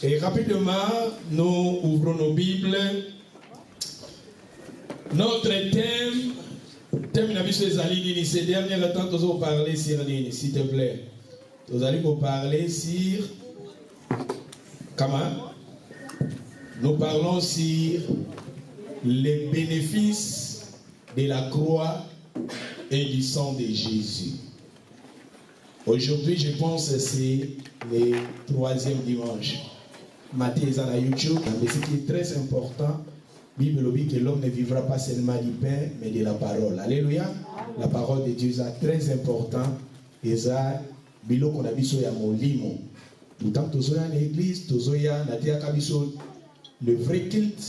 Et rapidement, nous ouvrons nos Bibles. Notre thème ces derniers temps, nous allons parler sur Nini, s'il te plaît. Nous allons parler sur comment? Nous parlons sur les bénéfices de la croix et du sang de Jésus. Aujourd'hui, je pense que c'est le 3e dimanche. Matthieu est à YouTube, mais ce qui est très important, la Bible dit que l'homme ne vivra pas seulement du pain, mais de la parole. Alléluia. La parole de Dieu est très importante. Et ça, biloko na biso ya molimo. Tant tozoya na l'église, tozoya na tiaka biso le vrai culte,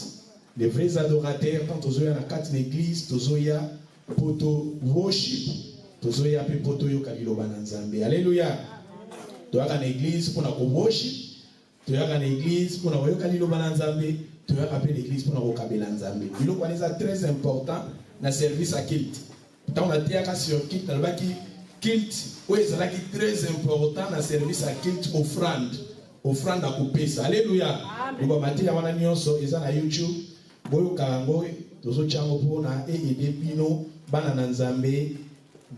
les vrais adorateurs. Tant tozoya na kat l'église, tozoya poto worship, tozoya pe poto yoka liloba na Nzambe. Alléluia. Toyaka na l'église pour na worship, toyaka na l'église pour na yoka liloba na Nzambe. Tu vas rappeler l'église pour nous kabela nzambe. Il est très important dans service à culte. Tant on a dit à sur culte, on a dit culte, oui, c'est très important dans service à culte, offrande à couper ça. Alléluia. Nous va mater à wana nyonso eza na YouTube. Boyo karango tozo chango pona et depino bana nzambe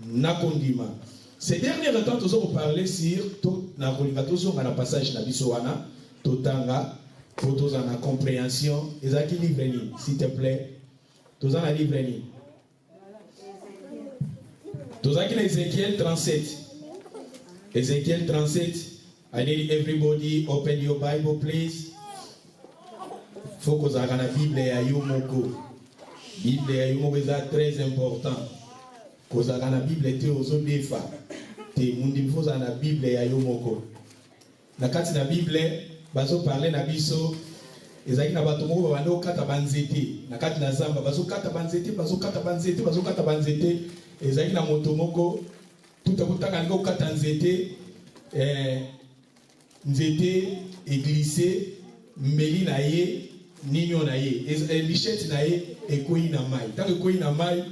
na kondima. Ces derniers temps tozo parler sur tout na kolinga tozo na passage na biso wana totanga. Pour tous en la compréhension, Ezaki livreni, s'il te plaît. Tous en la livreni. Tous en Ézéchiel 37. Ézéchiel 37. I need everybody open your Bible, please. Faut que vous ayez la Bible à Yomoko. Bible à Yomoko est très important. Que vous ayez la Bible et aux autres défis. Te mundi faut la Bible à Yomoko. La carte de la Bible. Bazo parler na biso ezaki na bato moko bando kata banzete na kati na zamba bazo kata banzete ezaki na moto moko tout akutaka ngo kata nzete nzete glissé mbeli na ye ninyo na ye lichette na ye ekoyi na mai tant ekoyi na mai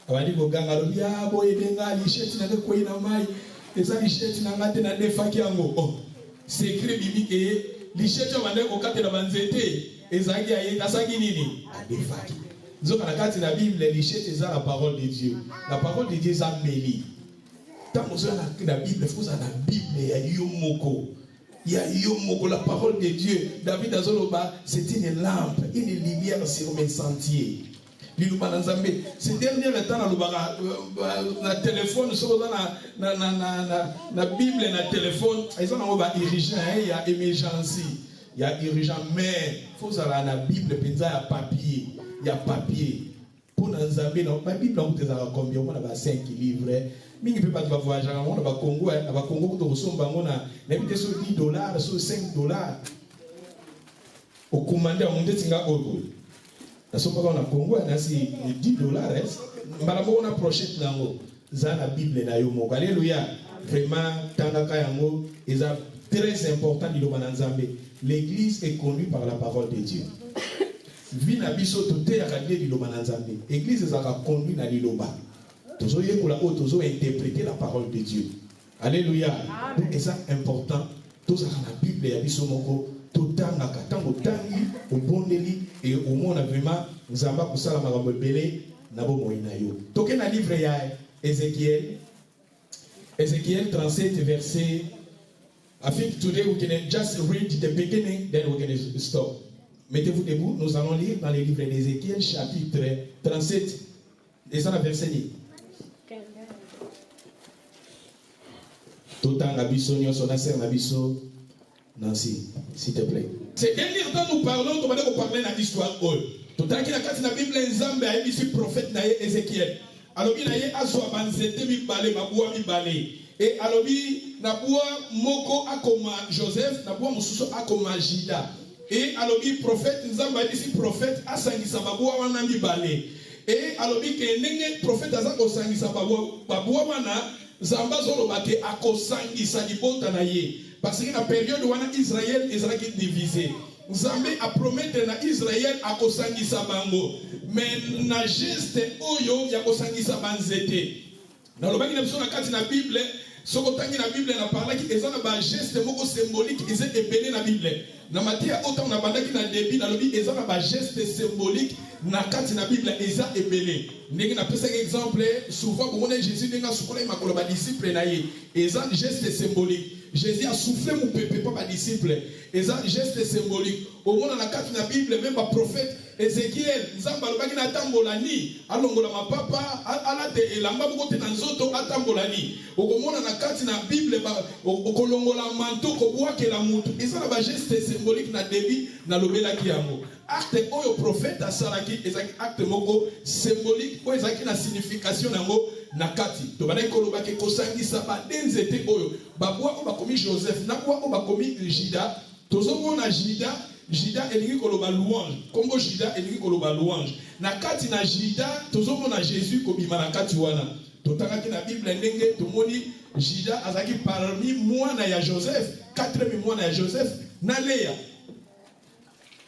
abandi koganga lo ya boye denga lichette na ekoyi na mai eza lichette na ngate na defaki yango oh c'est écrit biblique lichette mande ko katela banzete ezaki aye asaki nini adefaki nzoka na kati na Bible lichette eza la parole de Dieu. La parole de Dieu est meli. Tant que la Bible faut ça la Bible ya yomoko. Ya yomoko la parole de Dieu. David azoloba c'est une lampe, une lumière sur mes sentiers. Liluba na Nzambe. Ces derniers temps na téléphone sur na Bible na téléphone, ils ont ba urgent, il y a émergence, il y a urgent mais faut ça la Bible penza ya papier, il y a papier. Pour Nzambe la Bible on te za combien on a 5 livres. Mingi peut pas voyager on va Congo, na Congo to somba ngona na bité sur $10, sur $5. Au commander on dit tinga ogo. Na sopa on a Congo na si $10 malabo on a projet nango za la Bible na yo moko. Alléluia. Vraiment tangaka yango est très important di loba na Nzambe. L'église est conduite par la parole de Dieu. Vina biso tote ya kadie di loba na Nzambe. Église ezaka conduite na liloba. Tozo yekola o tozo interpréter la parole de Dieu. Alléluia. Donc c'est important toza na Bible ya biso moko. Totanga katango tangi obondeli et au monde vraiment Nzamba kusala makambo ebele na bomoi na yo. Toke na livre ya Ézéchiel 37 verset. I think today we can just read the beginning then we can stop. Mettez-vous debout, nous allons lire dans le livre d'Ézéchiel chapitre 37 et ça la verset 10. Totanga biso nyonso na ser na biso. Nancy, s'il te plaît. Ces derniers temps, nous parlons, nous allons parler de l'histoire. Tout à l'heure, dans la Bible, Nzambe a émis le prophète Ézéchiel. Alors, il a eu Aswa Banzete Mibale, Maboua Mibale. Et alors, Naboua Moko Akoma Joseph, Naboua Moussousso Akoma Jida. Et alors, le prophète Nzambe a émis le prophète Asangisa Maboua Wana Mibale. Et alors, le prophète Azako Sangisa Maboua Wana, Zamba Zolobate Akosangisa Dibota Naye. Parce que la période où Israël est divisé, Nzambe a promettre na Israël a kosangisa bango, mais na geste oyo ya kosangisa banzete. Na lobaki na biso na kati na Bible, soko tangi na Bible na parla ki ezana ba geste moko symbolique ezé ebele na Bible. na matia autant na bandaki na début na lobi eza na ba geste symbolique na kati na Bible eza ebele. Ndenge na pesa exemple souvent pour mona Jésus denga sukola makolo ba disciple na ye eza geste symbolique. Jésus a soufflé mon pépé pas ba disciple. Eza geste symbolique. Au monde na kati na Bible même ba prophète Ézéchiel nzamba lobaki na tambola ni alongola mapapa ala te elamba boko te na nzoto atambola ni. Okomona na kati na Bible ba okolongola manto ko bwakela mutu. Eza na ba geste symbolique na début na lobela ki yango. Acte oyo prophète asalaki ezaki acte moko symbolique oyo ezaki na signification nango na kati. To bana kolobaki kosangisa ba denzete oyo babwa ko bakomi Joseph na kwa ko bakomi Juda. Tozomona Juda elingi koloba louange. Kombo Juda elingi koloba louange. Na kati na Juda tozomona Jésus kobima na kati wana. Totangaki na Bible ndenge tomoni Juda azaki parmi mwana ya Joseph, 4 mwana ya Joseph na Léa.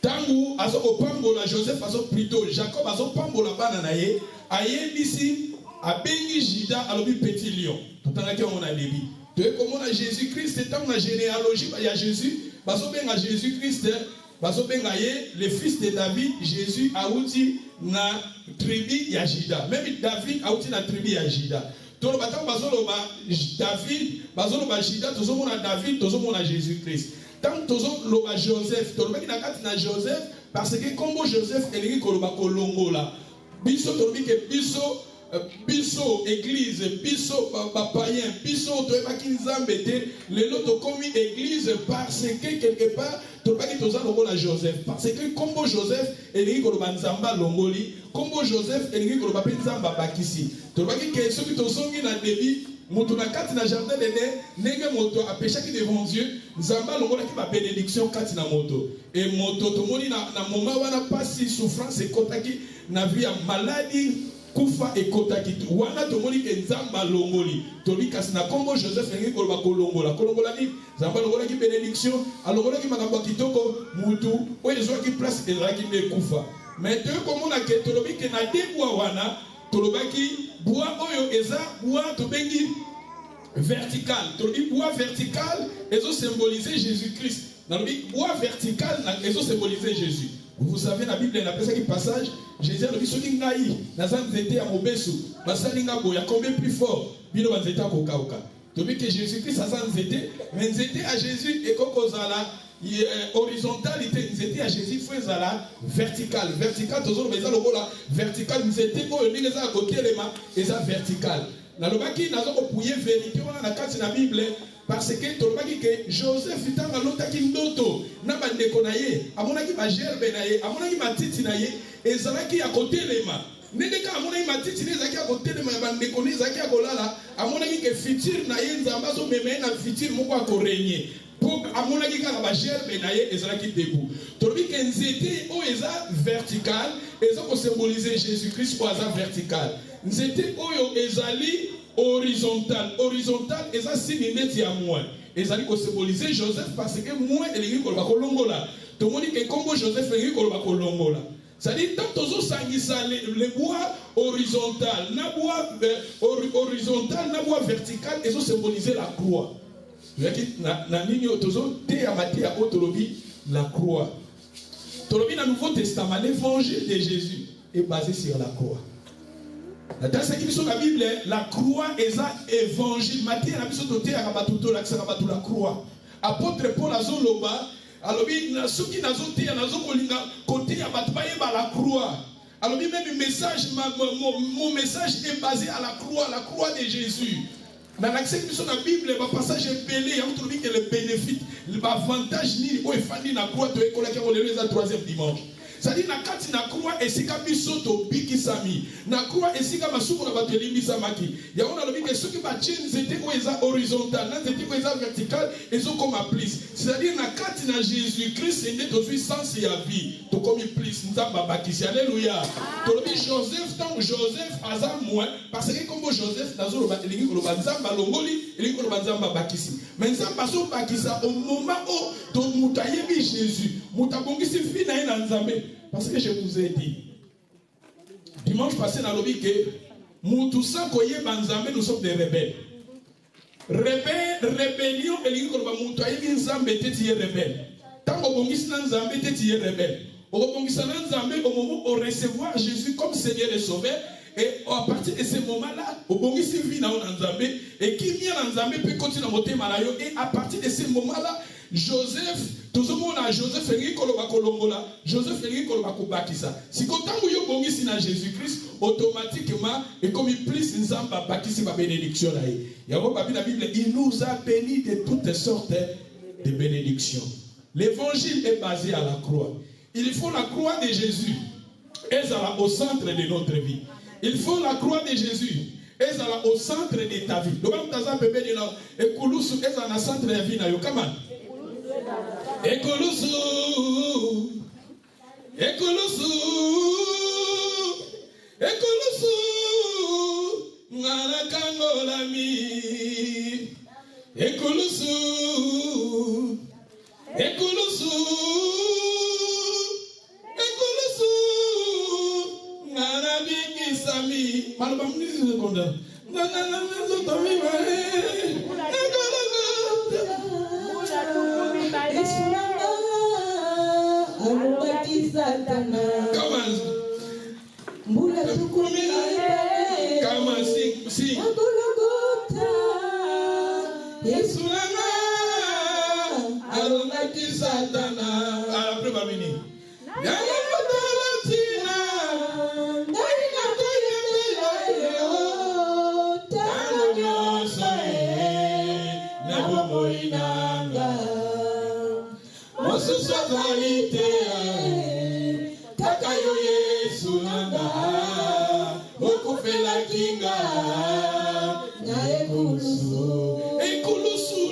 Tangu azo opambola Joseph azo plutôt Jacob azo pambola bana na ye ayebisi abengi Juda alobi petit lion. Totangaki on a lebi. Te komona Jésus Christ tangu na généalogie ya Jésus bazo benga Jésus Christ bazo benga ye le fils de David. Jésus auti na tribu ya Juda. Même David auti na tribu ya Juda. Tolo batang bazo loba David bazo loba Juda tozomona David tozomona Jésus Christ. Tant tozo loba Joseph tolobaki na kati na Joseph parce que kombo Joseph elingi koloba kolongola biso tolobi ke biso église biso païen biso toyebaki nzambe te lelo tokomi église parce que quelque part tolobaki toza longola Joseph parce que kombo Joseph elingi koloba nzamba longoli kombo Joseph elingi koloba pe nzamba bakisi tolobaki ke soki tozongi na début moto na kati na jardin d'Éden ndenge moto apeshaki devant Dieu nzamba longolaki ba bénédiction kati na moto et moto tomoni na moment wana pasi souffrance ekotaki na vie ya maladie kufa ekotaki wana tomoni ke nzamba longoli toli kasi na kombo Joseph ngi koloba kolongola ni nzamba longolaki bénédiction alongolaki makambo kitoko mutu oyo ezwaki place ezalaki ne kufa mais te komona ke tolobi ke na debwa wana tolobaki bois oyo eza bois tobengi vertical. Tolobi bois vertical ezo symboliser Jésus-Christ. Nalobi bois vertical ezo symboliser Jésus. Vous savez la Bible n'a pas ça qui passage Jésus a dit soki ngai nazan nzete ya mobesu basali nga boya combien plus fort bino banzete koka oka. Tolobi que Jésus-Christ azan nzete mais nzete à Jésus ekokozala horizontalité nzete à Jésus faut ezala vertical tozolo beza lokola vertical nzete oyo ndenge za kotelema eza vertical nalobaki nazoko pouye vérité wana na kati na Bible parce que tolobaki que Joseph tanga lotaki ndoto na bandeko na ye amonaki ba gerbe na ye amonaki matiti na ye ezalaki ya kotelema ndeka amonaki matiti na ezalaki ya kotelema ya bandeko na ezalaki ya kolala amonaki que futur na ye nzamba zo meme na futur moko akorenye pour amonaki kaka ba gerbe na ye ezalaki debout tolobi que nzete o eza vertical ezako symboliser Jésus-Christ o eza vertical nzete oyo ezali horizontal eza signe neti ya moi ezali ko symboliser Joseph parce que moi elingi koloba kolongola tomoni ke kombo Joseph elingi koloba kolongola c'est-à-dire tant tozo sangisa le bois horizontal na bois horizontal na bois vertical ezo symboliser la croix na nini tozo te ya matia otolobi la croix tolobi na Nouveau Testament l'évangile de Jésus est basé sur la croix. Dans ce qui est la Bible, la croix est un évangile. Matthieu a mis sur la croix. Apôtre Paul a zoloba, alobi na suki na zote ya nazo kolinga côté ya batbaye ba la croix. Alobi même message mon message est basé à la croix de Jésus. Dans l'accès qui sur la Bible, le passage est belé, il y a autre que le bénéfice, l'avantage ni au fandi na croix to ekola ki on le les troisième dimanche. C'est-à-dire na kati na croix esika biso to biki sami na croix esika masuko na bato elimbi samaki ya on a lobi que ceux qui ba chaîne zete ko eza horizontal na zete ko eza vertical ezo comme plus c'est-à-dire na kati na Jésus Christ ende to suis sens ya vie to comme plus nzamba bakisi alléluia to lobi Joseph tant Joseph azam moins parce que comme Joseph nazo lo batelingi ko lo banzamba longoli elingi ko lo banzamba bakisi mais nzamba so bakisa au moment où to mutayebi Jésus mutabongisi fi na ina nzambe. Parce que je vous ai dit, dimanche passé, dans l'objet que nous sommes des rebelles. Rébellion, et nous sommes des rebelles. Tant que bongisi na nzambe te tu es rebelle. Au bongisi na nzambe au moment où recevoir Jésus comme Seigneur et Sauveur. Et à partir de ce moment-là, au bongisi vit na nzambe et qui vient na nzambe peut continuer à monter malayo. Et à partir de ce moment-là, Joseph, tout le monde a Joseph Félix Koloba Kolongola, Joseph Félix Koloba Kobakisa. Si quand vous yo bongisi na Jésus-Christ, automatiquement, et comme il plus nzamba bakisi ba bénédiction là. La Bible, il nous a bénis de toutes sortes de bénédictions. L'évangile est basé à la croix. Il faut la croix de Jésus. Elle est au centre de notre vie. Il faut la croix de Jésus. Elle est au centre de ta vie. Donc, quand tu as dit, et Koulousou est au centre de la vie. Comment? Et Koulousou. Et Koulousou. Et Koulousou. Ngana kangolami. Et Koulousou. Et Koulousou. Sami, malabam ni seconda.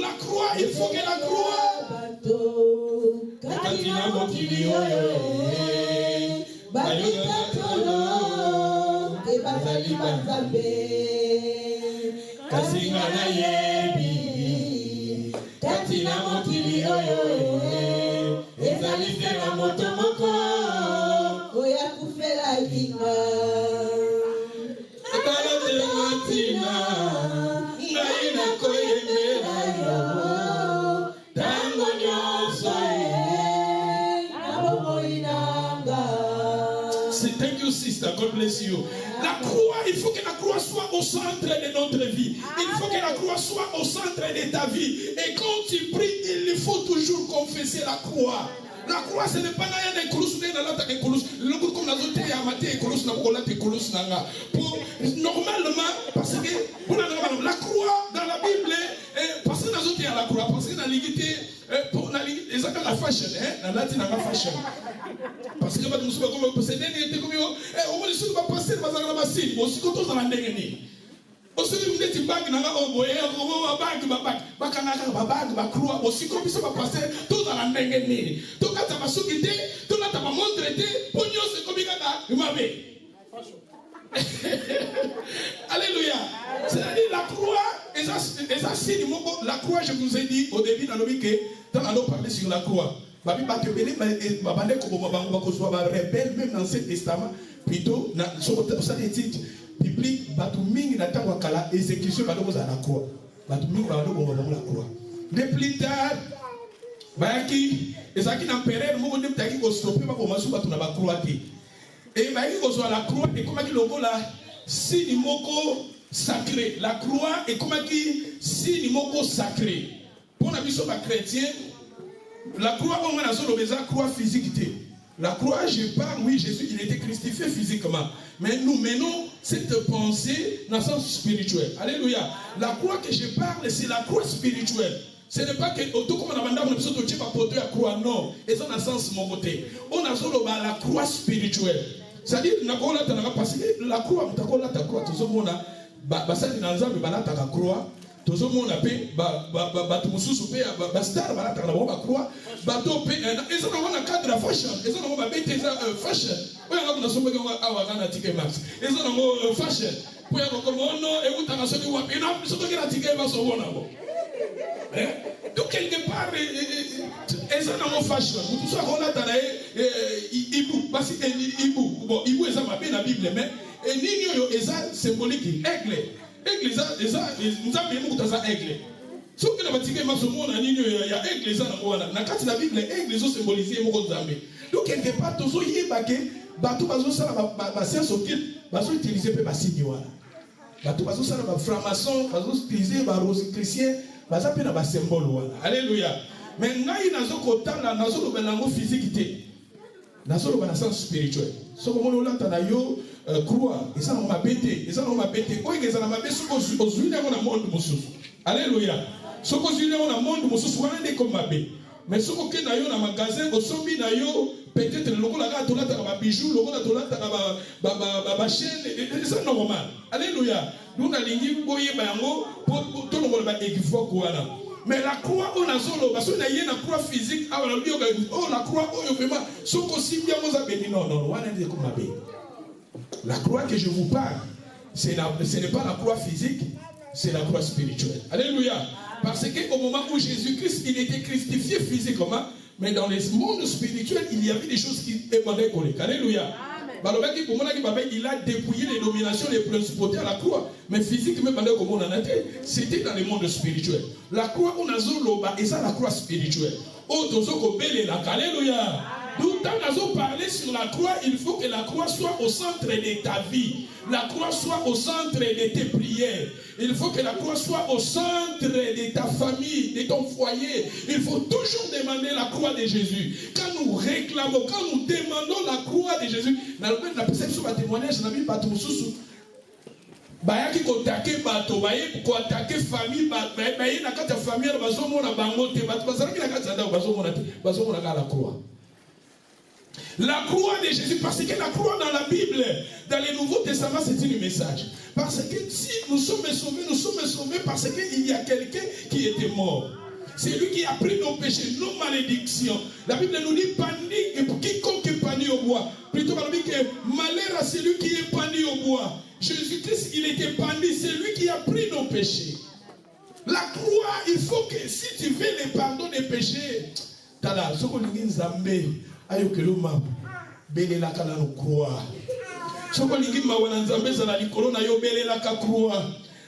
La croix, il faut que la croix. Thank you, sister. God bless you. La croix, il faut que la croix soit au centre de notre vie. Il faut que la croix soit au centre de ta vie. Et quand tu pries, il faut toujours confesser la croix. La croix, ce n'est pas un écolus, normalement, parce que la croix dans la Bible, parce que nous sommes à la croix, parce que dans l'égalité, pour la fashion, fashion. Parce que nous sommes comme c'est dernier, comme on va se passer dans la bassine, on se retrouve dans la dernière. Aussi, vous êtes une bague, croix, aussi comme ça va passer tout dans la dernière. Tout quand ça va s'occuper, tout là, ça va montrer, pour nous, c'est comme il m'a dit. Alléluia. C'est-à-dire la croix, la croix, je vous ai dit au début dans le week-end, quand on a parlé sur la croix. Même dans l'Ancien Testament, plutôt, dans les titres bibliques, exécution à la croix. La croix. De plus tard, et la croix est comme la signe moko sacré. La croix est comme signe moko sacré. Pour la mission chrétien, la croix, on a la croix physique. La croix, je parle, oui, Jésus, il était crucifié physiquement. Mais nous menons cette pensée dans le sens spirituel. Alléluia. La croix que je parle, c'est la croix spirituelle. Ce n'est pas que tout comme on a demandé à la croix, non. Et ça, dans le sens mon côté. On a la croix spirituelle. C'est-à-dire, parce que la croix, tout le monde a la croix. Tout le monde a fait, star, croix, bateau, ils ont un cadre de fashion, ils ont un fashion. Ils ont un fashion. Pour y avoir et vous t'en avez donc quelque part, ils ont un fashion. Tout ça, on a Ibu, parce que Ibu, ils ont la Bible, mais Nino, ils ont symbolique, aigle. Aigle, nous avons aigle. Ce que la Vatican m'a souvent dit, il y a église dans la Bible, l'église symbolisée mon Zambé. Donc quelque part, tout ça y est baqué, bateau bazo ça la science occulte, bazo utiliser peu basigné voilà. Bateau bazo ça la franc-maçon, bazo utiliser ba rose chrétien, bazo pe na ba symbole voilà. Alléluia. Mais ngai nazo kotana nazo lo belango physique té. Nazo lo bana sens spirituel. Ce que mon olata na yo croix, et ça on m'a bêté, et ça on m'a bêté. Quoi que ça m'a bêté sur aux na monde mususu. Alléluia. Ce que je dis, on a monde, on se soigne comme ma bé. Mais ce que na yo na magasin, au sommet na yo, peut-être le logo la gâte, on a ta bijou, le logo la ta chaîne, c'est normal. Alléluia. Nous na lingi boye bango pour tout le monde va équivoque voilà. Mais la croix on a solo, parce qu'on a y une croix physique, ah on a dit oh la croix oh vraiment, ce que si bien vous avez dit non non, on a dit comme ma bé. La croix que je vous parle, ce n'est pas la croix physique, c'est la croix spirituelle. Alléluia. Parce qu'au moment où Jésus-Christ, il était crucifié physiquement, mais dans le monde spirituel, il y avait des choses qui émanaient collées. Alléluia. Il a dépouillé les dominations, les principautés à la croix. Mais physiquement, c'était dans le monde spirituel. La croix, on a zoloba, et ça, la croix spirituelle. Alléluia. D'où nous avons parlé sur la croix, il faut que la croix soit au centre de ta vie. La croix soit au centre de tes prières. Il faut que la croix soit au centre de ta famille, de ton foyer. Il faut toujours demander la croix de Jésus. Quand nous réclamons, quand nous demandons la croix de Jésus, dans le la perception de témoignage, dans la Bible, bayaki kotake bato baye ko attaquer famille baye na kati ya famille bazomona bango te bato bazalaki na kati ya ndako bazomona la croix. La croix de Jésus, parce que la croix dans la Bible, dans le Nouveau Testament, c'est un message. Parce que si nous sommes sauvés parce qu'il y a quelqu'un qui était mort. C'est lui qui a pris nos péchés, nos malédictions. La Bible nous dit quiconque est pendu au bois. Plutôt par que malheur à celui qui est pendu au bois. Jésus-Christ, il était pendu, c'est lui qui a pris nos péchés. La croix, il faut que si tu veux le pardon des péchés, tada, ce qu'on dit Zambé. Ayokeloma belela kana no croix soko lingi mawana nzambe zala likolo na yo belela ka croix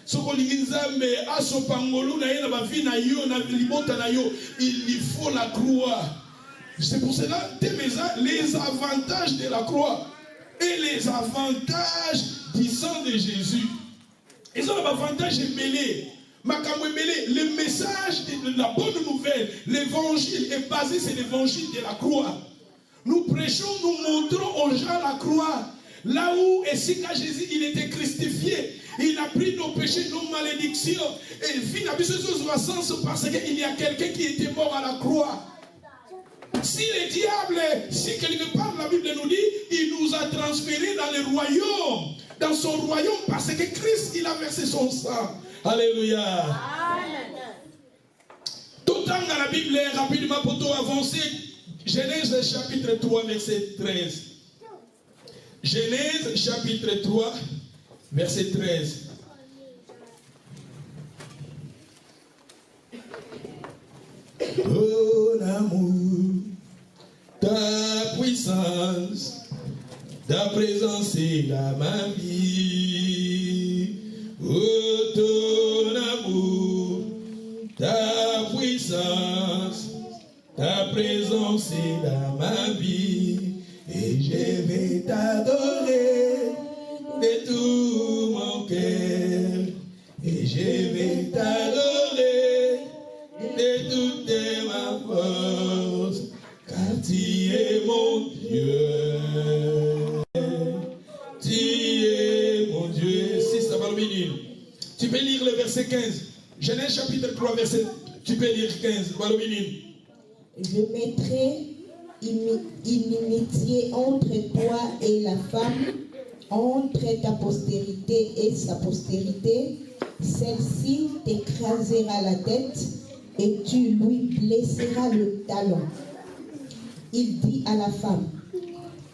soko lingi nzambe asopangolu na yena ba vie na yo na libota na yo il faut la croix. C'est pour cela les avantages de la croix et les avantages du sang de Jésus. Ils ont l'avantage belé. Le message de la bonne nouvelle, l'évangile est basé sur l'évangile de la croix. Nous prêchons, nous montrons aux gens la croix. Là où, et si quand Jésus il était crucifié, il a pris nos péchés, nos malédictions. Et finalement, parce qu'il y a quelqu'un qui était mort à la croix. Si le diable, si quelque part la Bible nous dit, il nous a transférés dans le royaume, dans son royaume, parce que Christ, il a versé son sang. Alléluia. Amen. Tout le temps dans la Bible, rapidement pour tout avancer, Genèse chapitre 3, verset 13. Genèse chapitre 3, verset 13. Ton amour, ta puissance, ta présence est là ma vie. Oh, ton amour, ta puissance, ta présence est dans ma vie, et je vais t'adorer de tout mon cœur, et je vais t'adorer de toute ma force, car tu es mon Dieu. Tu es mon Dieu. Si ça va le minute. Tu peux lire le verset 15. Genèse chapitre 3, verset. Tu peux lire 15. Va le minute. Je mettrai inimitié entre toi et la femme, entre ta postérité et sa postérité. Celle-ci t'écrasera la tête et tu lui blesseras le talon. Il dit à la femme,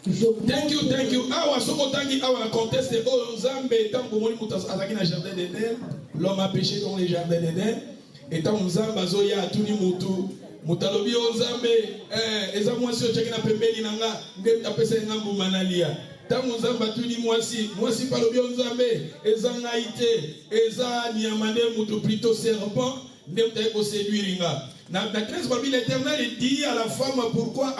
Thank you. Awa soko tangi awa conteste o Nzambe tango moni mutas azaki na jardin d'Éden. L'homme a péché dans le jardin d'Éden. Et tant Nzambe azoya atuni mutu. Mutalobi o Nzambe eza mwasi o chaki na pembeni nanga nde apesa ngambu manalia. Tant Nzambe atuni mwasi palobi o Nzambe eza ngaite eza niamande mutu plutôt serpent. l'Éternel dit à la femme, pourquoi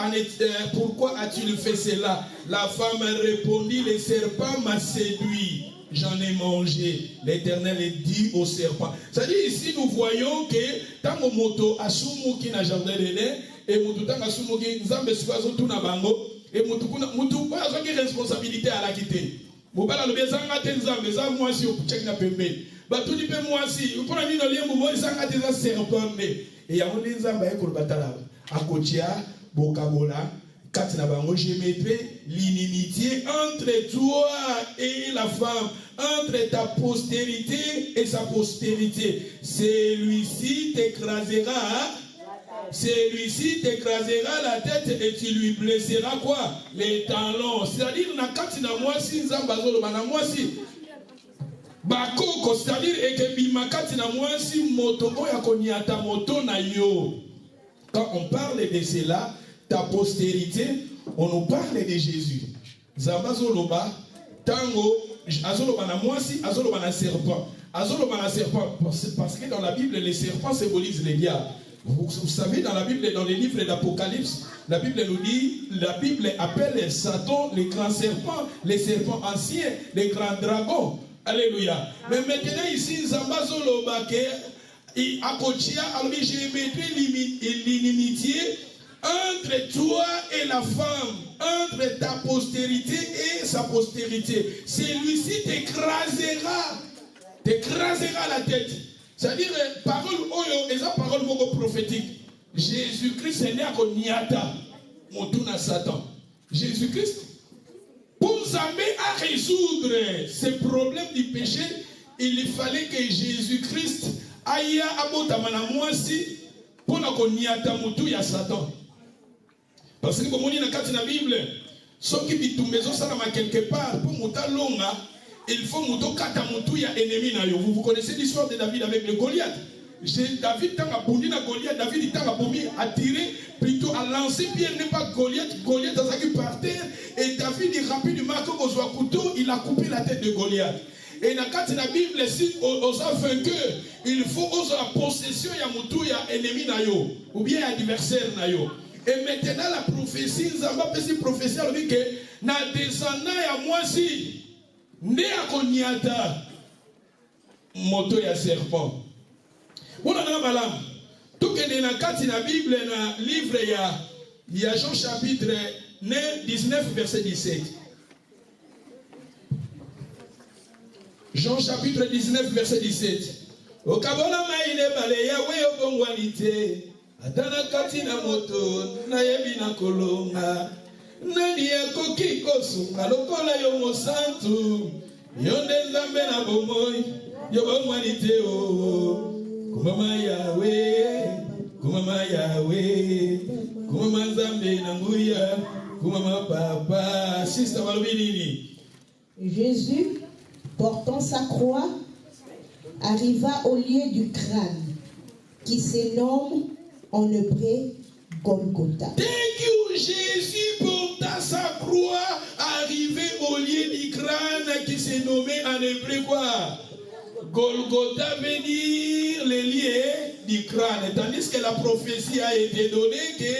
as-tu fait cela? La femme répondit, le serpent m'a séduit, j'en ai mangé. L'Éternel dit au serpent. C'est-à-dire ici nous voyons que tant que moto asumu qui n'a jardin de lait et moto tant asumu qui nzambe swazo tout na bango et moto pas une responsabilité à la quitter. Mobala le bezanga tenzambe za moi si au check na pembe. Ba tout dit moi si pour la mino liembo moi zanga teza serpent et ya ngoni nzamba e kolbatala akotia bokabola. Je mettrai l'inimitié entre toi et la femme, entre ta postérité et sa postérité. Celui-ci t'écrasera la tête et tu lui blesseras quoi? Les talons. C'est-à-dire, quand on parle de cela, ta postérité, on nous parle de Jésus. Zambazoloba, tango, azoloba na moisi, azoloba na serpent. Azoloba na serpent, parce que dans la Bible, les serpents symbolisent les diables. Vous savez, dans la Bible, dans les livres d'Apocalypse, la Bible nous dit, la Bible appelle Satan les grands serpents, les serpents anciens, les grands dragons. Alléluia. Mais maintenant ici, Zambazoloba, Akotia, alors je mettrai l'inimitié entre toi et la femme, entre ta postérité et sa postérité. Celui-ci t'écrasera la tête. C'est-à-dire, parole oyo, et ça parole beaucoup prophétique. Jésus-Christ est né à Koniata, Moutuna Satan. Jésus-Christ, pour Zambé à résoudre ces problèmes du péché, il fallait que Jésus-Christ aille à Botamana Moisi pour la Koniata Moutou à Satan. Parce que comme on dit dans la Bible, ceux qui bitumbezo salama quelque part pour mouta longa, il faut mouto kata moutou ya ennemi na yo. Vous connaissez l'histoire de David avec le Goliath. David tanga bondi na Goliath, David tanga bondi a tiré, plutôt à lancer pierre n'est pas Goliath, Goliath a saki par terre et David il rapidement comme au couteau, il a coupé la tête de Goliath. Et dans la Bible, si on a vainqueur, il faut oser la possession ya moutou ya ennemi na yo ou bien adversaire na yo. Et maintenant la prophétie, Zamba peut se prophétie à lui que na descendant ya moi si né à Koniata moto ya serpent. On a un malam. Tout que dans la Bible, dans le livre il y a Jean chapitre 19 verset 17. Jean chapitre 19 verset 17. Au Kabola maïne balé Yahweh au bongwanité. Atana katina moto na yebi na kolonga nani yakoki kosunga lokola yo mosantu yonde nzambe na bomoi yo bomwanite o kumama Yahweh kumama nzambe na nguya kumama papa sister balobinini. Jésus portant sa croix arriva au lieu du crâne qui se nomme en hébreu Golgotha. Thank you, Jésus porta sa croix, arrivé au lieu du crâne qui s'est nommé en hébreu quoi? Golgotha veut dire le lieu du crâne. Tandis que la prophétie a été donnée que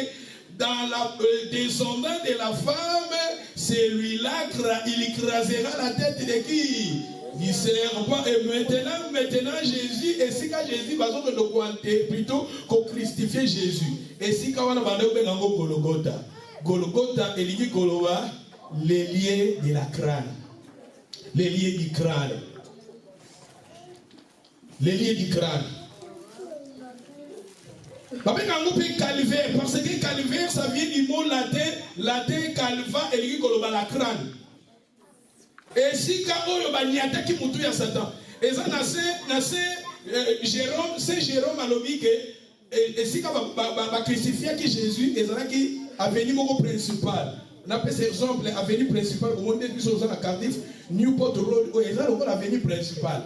dans la descendant de la femme, celui-là, il écrasera la tête de qui? Du serpent. Et maintenant Jésus, et si quand Jésus va plutôt qu'on christifie Jésus. Et si quand on a Golgotha, Golgotha et l'Igi Koloba, les liens de la crâne. Les liens du crâne. Les liens du crâne. Calvaire, parce que calvaire, ça vient du mot latin calva et l'Igi Koloba, la crâne. Et si quand on y attaque mutu ya Satan, et ça Jérôme, c'est Jérôme a lobby que et si quand on crucifié qui Jésus, et ça qui a venu mon principal. On appelle cet exemple avenue principale au monde de choses à Cardiff, Newport Road, et ça le avenue principale.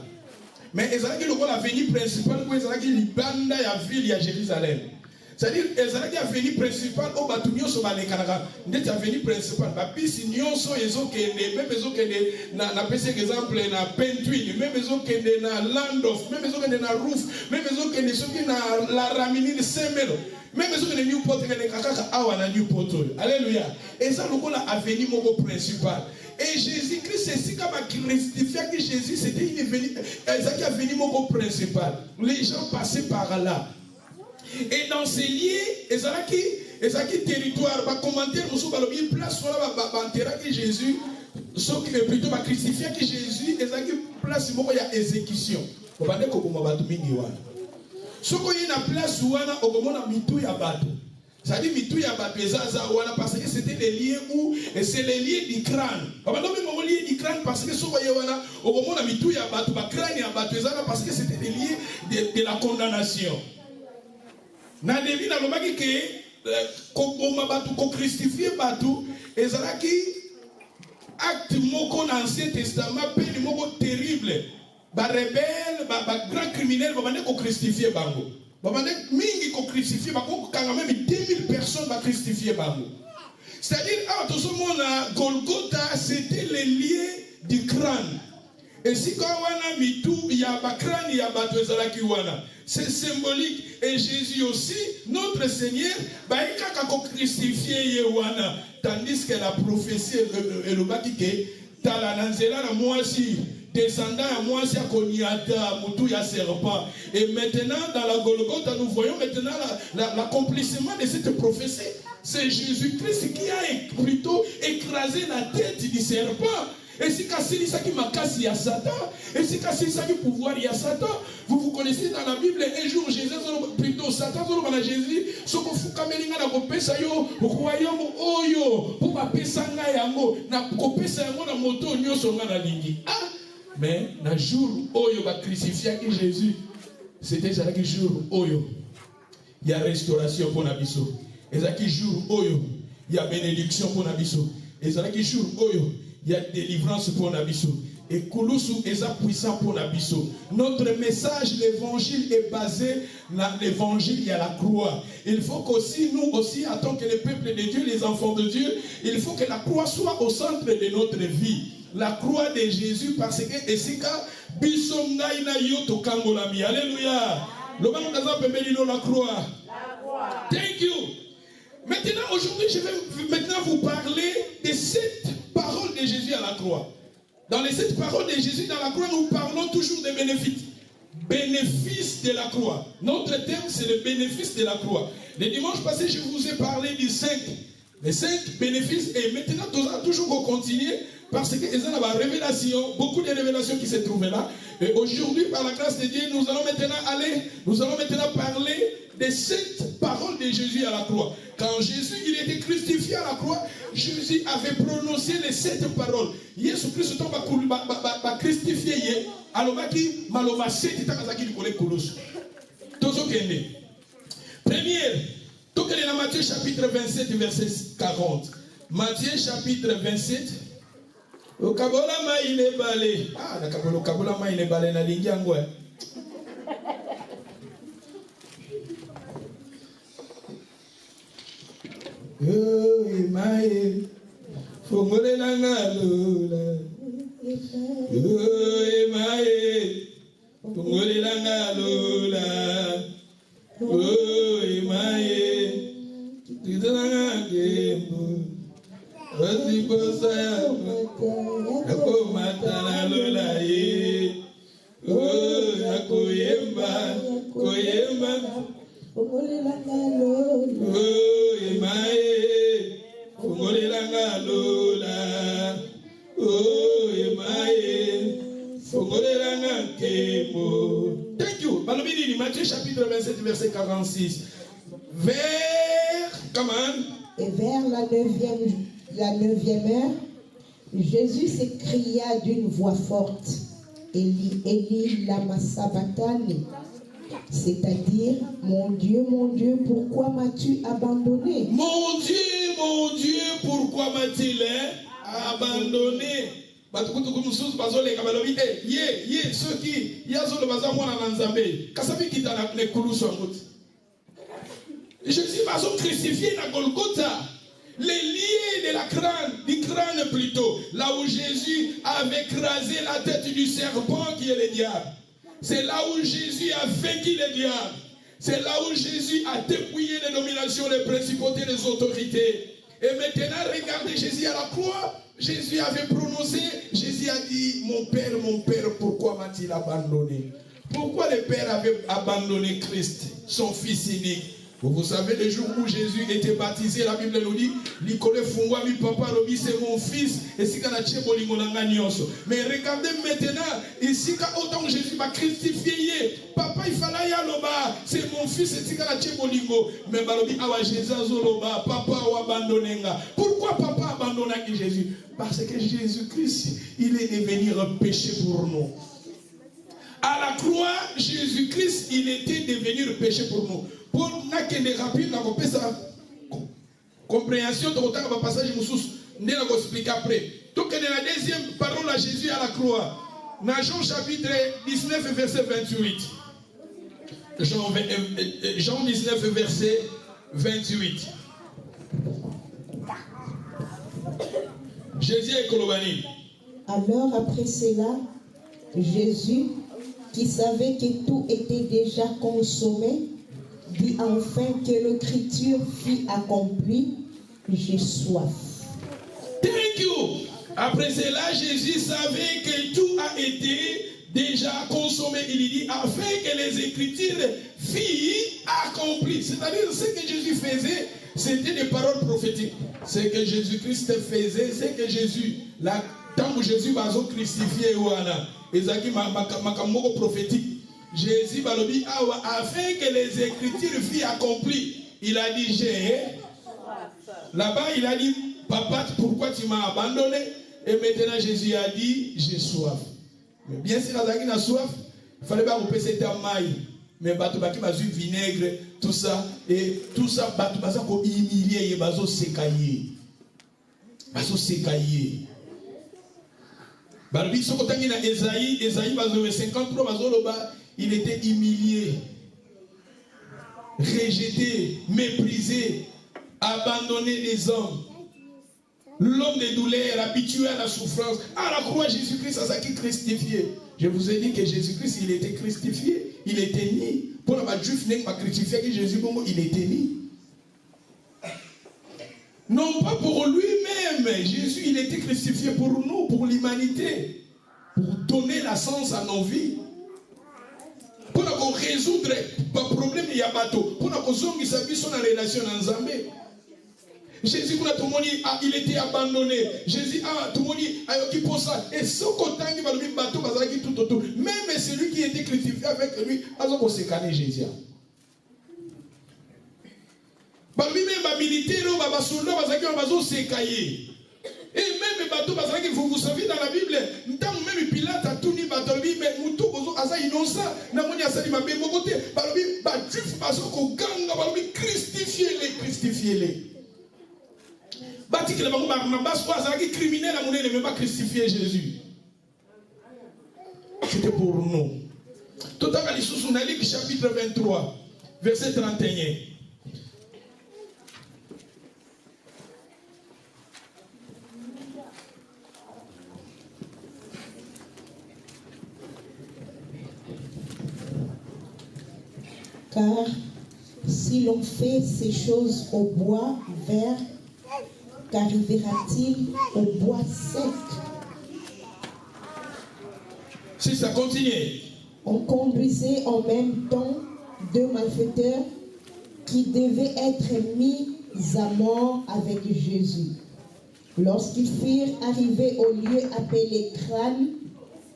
Mais et ça qui le avenue principale, et ça qui libanda ya ville ya Jérusalem. C'est-à-dire, ezalaki avenue principale, au batu nyonso balekanaka. Ndeti avenue principale, bapisi nyonso ezokende, même ezokende na pese exemple na Pentuile, même ezokende na Landorf, même ezokende na Roof, même ezokende soki na la Raminine Semelo, même ezokende Newport kende kakaka awa na Newport. Alléluia. Et ça lokola avenue moko principale. Et Jésus-Christ, c'est si comme christifié que Jésus, c'était une avenue moko principale. Les gens passaient par là. Et dans ces lieux, ezalaki territoire, ba commentaire musu balobi place wala ba enterraki Jésus, plutôt ba crucifié que Jésus, ezalaki place moko ya exécution. Obande ko boma batu mingi wana. Soko yina place wana okomona mitu ya batu. Ça dit mitu ya batu ezaza wana parce que c'était les lieux où c'est les lieux du crâne. Obande mo lieu du crâne parce que soko ye wana okomona mitu ya batu ba crâne ya batu ezaza parce que c'était les lieux de la condamnation. Na devi na lomaki ke koboma batu ko christifier batu ezalaki acte moko na Ancien Testament peine moko terrible ba rebelle ba grand criminel ba bande ko christifier bango ba bande mingi ko christifier ba ko kanga même 2000 personnes ba christifier bango. C'est-à-dire à tout ce monde Golgotha c'était le lieu du crâne. Et si quand on a mis tout, il y a Bakran, il y a Batouezalaki wana. C'est symbolique. Et Jésus aussi, notre Seigneur, il a crucifié Yewana. Tandis que la prophétie est le baki que Talananzela la moisi, descendant à moisi à Konyata, Moutou ya serpent. Et maintenant, dans la Golgotha, nous voyons maintenant l'accomplissement de cette prophétie. C'est Jésus-Christ qui a plutôt écrasé la tête du serpent. Et si Kassili Saki Makasi ya Satan, et si Kassili Saki pouvoir ya Satan, vous connaissez dans la Bible, un jour Jésus, plutôt Satan, Jésus, ce que vous kamelinga na kopesa yo, royaume oyo, pour pas pesa nga yango, na kopesa yango na moto nyoso nga na lingi. Ah, mais na jour oyo ba crucifié que Jésus, c'était ça qui jour oyo, il y a restauration pour nabiso. Et ça qui jour oyo, il y a bénédiction pour nabiso. Et ça qui jour oyo. Il y a délivrance pour Nabiso. Et Koulousou est puissant pour Nabiso. Notre message, l'évangile est basé sur l'évangile et à la croix. Il faut qu'aussi, nous aussi, en tant que le peuple de Dieu, les enfants de Dieu, il faut que la croix soit au centre de notre vie. La croix de Jésus, parce que Esika, Bisomnaïna Yoto Kangolami. Alléluia. La croix. Thank you. Maintenant, aujourd'hui, je vais maintenant vous parler de cette parole de Jésus à la croix. Dans les 7 paroles de Jésus dans la croix, nous parlons toujours des bénéfices. Bénéfices de la croix. Notre thème, c'est le bénéfice de la croix. Le dimanche passé, je vous ai parlé des 5. Les 5 bénéfices. Et maintenant, nous allons toujours continuer parce qu'il y a une révélation, beaucoup de révélations qui se trouvent là. Et aujourd'hui, par la grâce de Dieu, nous allons maintenant parler des 7 paroles de Jésus à la croix. Quand Jésus il était crucifié à la croix, Jésus avait prononcé les 7 paroles. Jésus Christ va crucifié. Alors, qui malova 7 takazaki du collègue Colosse. Première, tout est dans Matthieu chapitre 27, verset 40. Matthieu chapitre 27. Le kabola ma il est balé. Ah, le kabola ma il est balé na lingi angwe. Oh, imae, fongole nanga lula. Oh, imae, fongole nanga lula. Oh, imae, tizanga gembo. Osi bosa ya, ako matana lula ye. Oh, ako yemba, koyemba. Oh, imae, fungolelanga lola. Oh, imae, fungolelanga kemo. Thank you. Balobini, Matthieu chapitre 27, verset 46. Vers, come on. Et vers la neuvième heure, Jésus s'écria d'une voix forte, Eli, Eli, lama sabachthani. C'est-à-dire, mon Dieu, pourquoi m'as-tu abandonné? Mon Dieu, pourquoi m'as-tu abandonné? Ceux qui, Jésus va se crucifier dans Golgotha. Les liés de la crâne, du crâne plutôt, là où Jésus avait écrasé la tête du serpent qui est le diable. C'est là où Jésus a vaincu le diable. C'est là où Jésus a dépouillé les dominations, les principautés, les autorités. Et maintenant, regardez Jésus à la croix. Jésus avait prononcé, Jésus a dit, mon Père, pourquoi m'a-t-il abandonné? Pourquoi le Père avait abandonné Christ, son Fils unique? Vous savez, le jour où Jésus était baptisé, la Bible nous dit, papa, c'est mon fils, et si mais regardez maintenant, ici, autant que Jésus m'a crucifié, papa, il fallait y aller, c'est mon fils, et si mais Jésus papa a abandonné. Pourquoi papa a abandonné Jésus? Parce que Jésus-Christ, il est devenu un péché pour nous. À la croix, Jésus-Christ, il était devenu un péché pour nous. Pour nous, rapide, compréhension de votre passage, je vais vous expliquer après. Donc, la deuxième parole à Jésus à la croix. Dans Jean chapitre 19, verset 28. Jean 19, verset 28. Jésus est Kolobani. Alors, après cela, Jésus, qui savait que tout était déjà consommé, dit enfin que l'écriture fut accomplie, j'ai soif. Thank you. Après cela, Jésus savait que tout a été déjà consommé. Il dit afin que les écritures fussent accomplies. C'est-à-dire ce que Jésus faisait, c'était des paroles prophétiques. Ce que Jésus-Christ faisait, c'est que Jésus, tant que Jésus va se crucifier, Ezaki makamoko prophétique. Jésus va dire afin que les écritures fussent accomplies. Il a dit là-bas il a dit papa pourquoi tu m'as abandonné? Et maintenant Jésus a dit j'ai soif. Mais bien sûr Azaki n'a soif, il fallait pas couper cette maille. Mais bato baki bazu vinaigre tout ça et tout ça bato baza ko humilier bazo sekaye. Bazo sekaye. Barbi sokotangi na Esaïe bazo 53 bazo loba. Il était humilié, rejeté, méprisé, abandonné des hommes. L'homme des douleurs, habitué à la souffrance. À la croix, Jésus-Christ a ça qui crucifié. Je vous ai dit que Jésus-Christ, il était crucifié. Il était ni. Pour la juif, il pas crucifié que Jésus, il était ni. Non pas pour lui-même. Jésus, il était crucifié pour nous, pour l'humanité. Pour donner la sens à nos vies. Pour résoudre le problème de Yabato, pour résoudre sa relation en Zambé. Jésus, il était abandonné. Jésus, tout le monde dit, et ce côté, même celui qui était crucifié avec lui, il a sécané Jésus. Même les militaires, les soldats, ils ont sécaillé. Et même vous savez dans la Bible, même Pilate a tout dit, mais Moutou Asa innocent, Namoni Asali Mabé Mokote, crucifiez-les. Bati que les Barnabas soient criminels à mon ne même pas crucifier Jésus. C'était pour nous. Tout à l'heure, sous chapitre 23, verset 31. Car si l'on fait ces choses au bois vert, qu'arrivera-t-il au bois sec? Si ça continue. On conduisait en même temps deux malfaiteurs qui devaient être mis à mort avec Jésus. Lorsqu'ils furent arrivés au lieu appelé Crâne,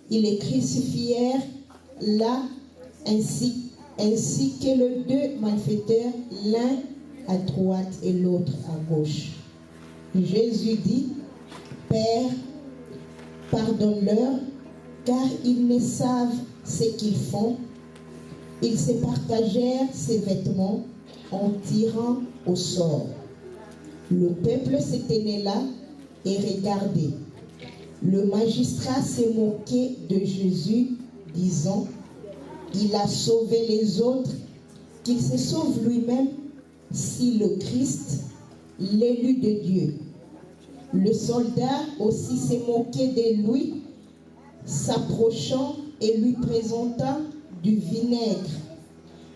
ils les crucifièrent là ainsi que les deux malfaiteurs, l'un à droite et l'autre à gauche. Jésus dit, Père, pardonne-leur, car ils ne savent ce qu'ils font. Ils se partagèrent ses vêtements en tirant au sort. Le peuple se tenait là et regardait. Le magistrat se moquait de Jésus, disant, il a sauvé les autres, qu'il se sauve lui-même, si le Christ, l'élu de Dieu. Le soldat aussi s'est moqué de lui, s'approchant et lui présentant du vinaigre.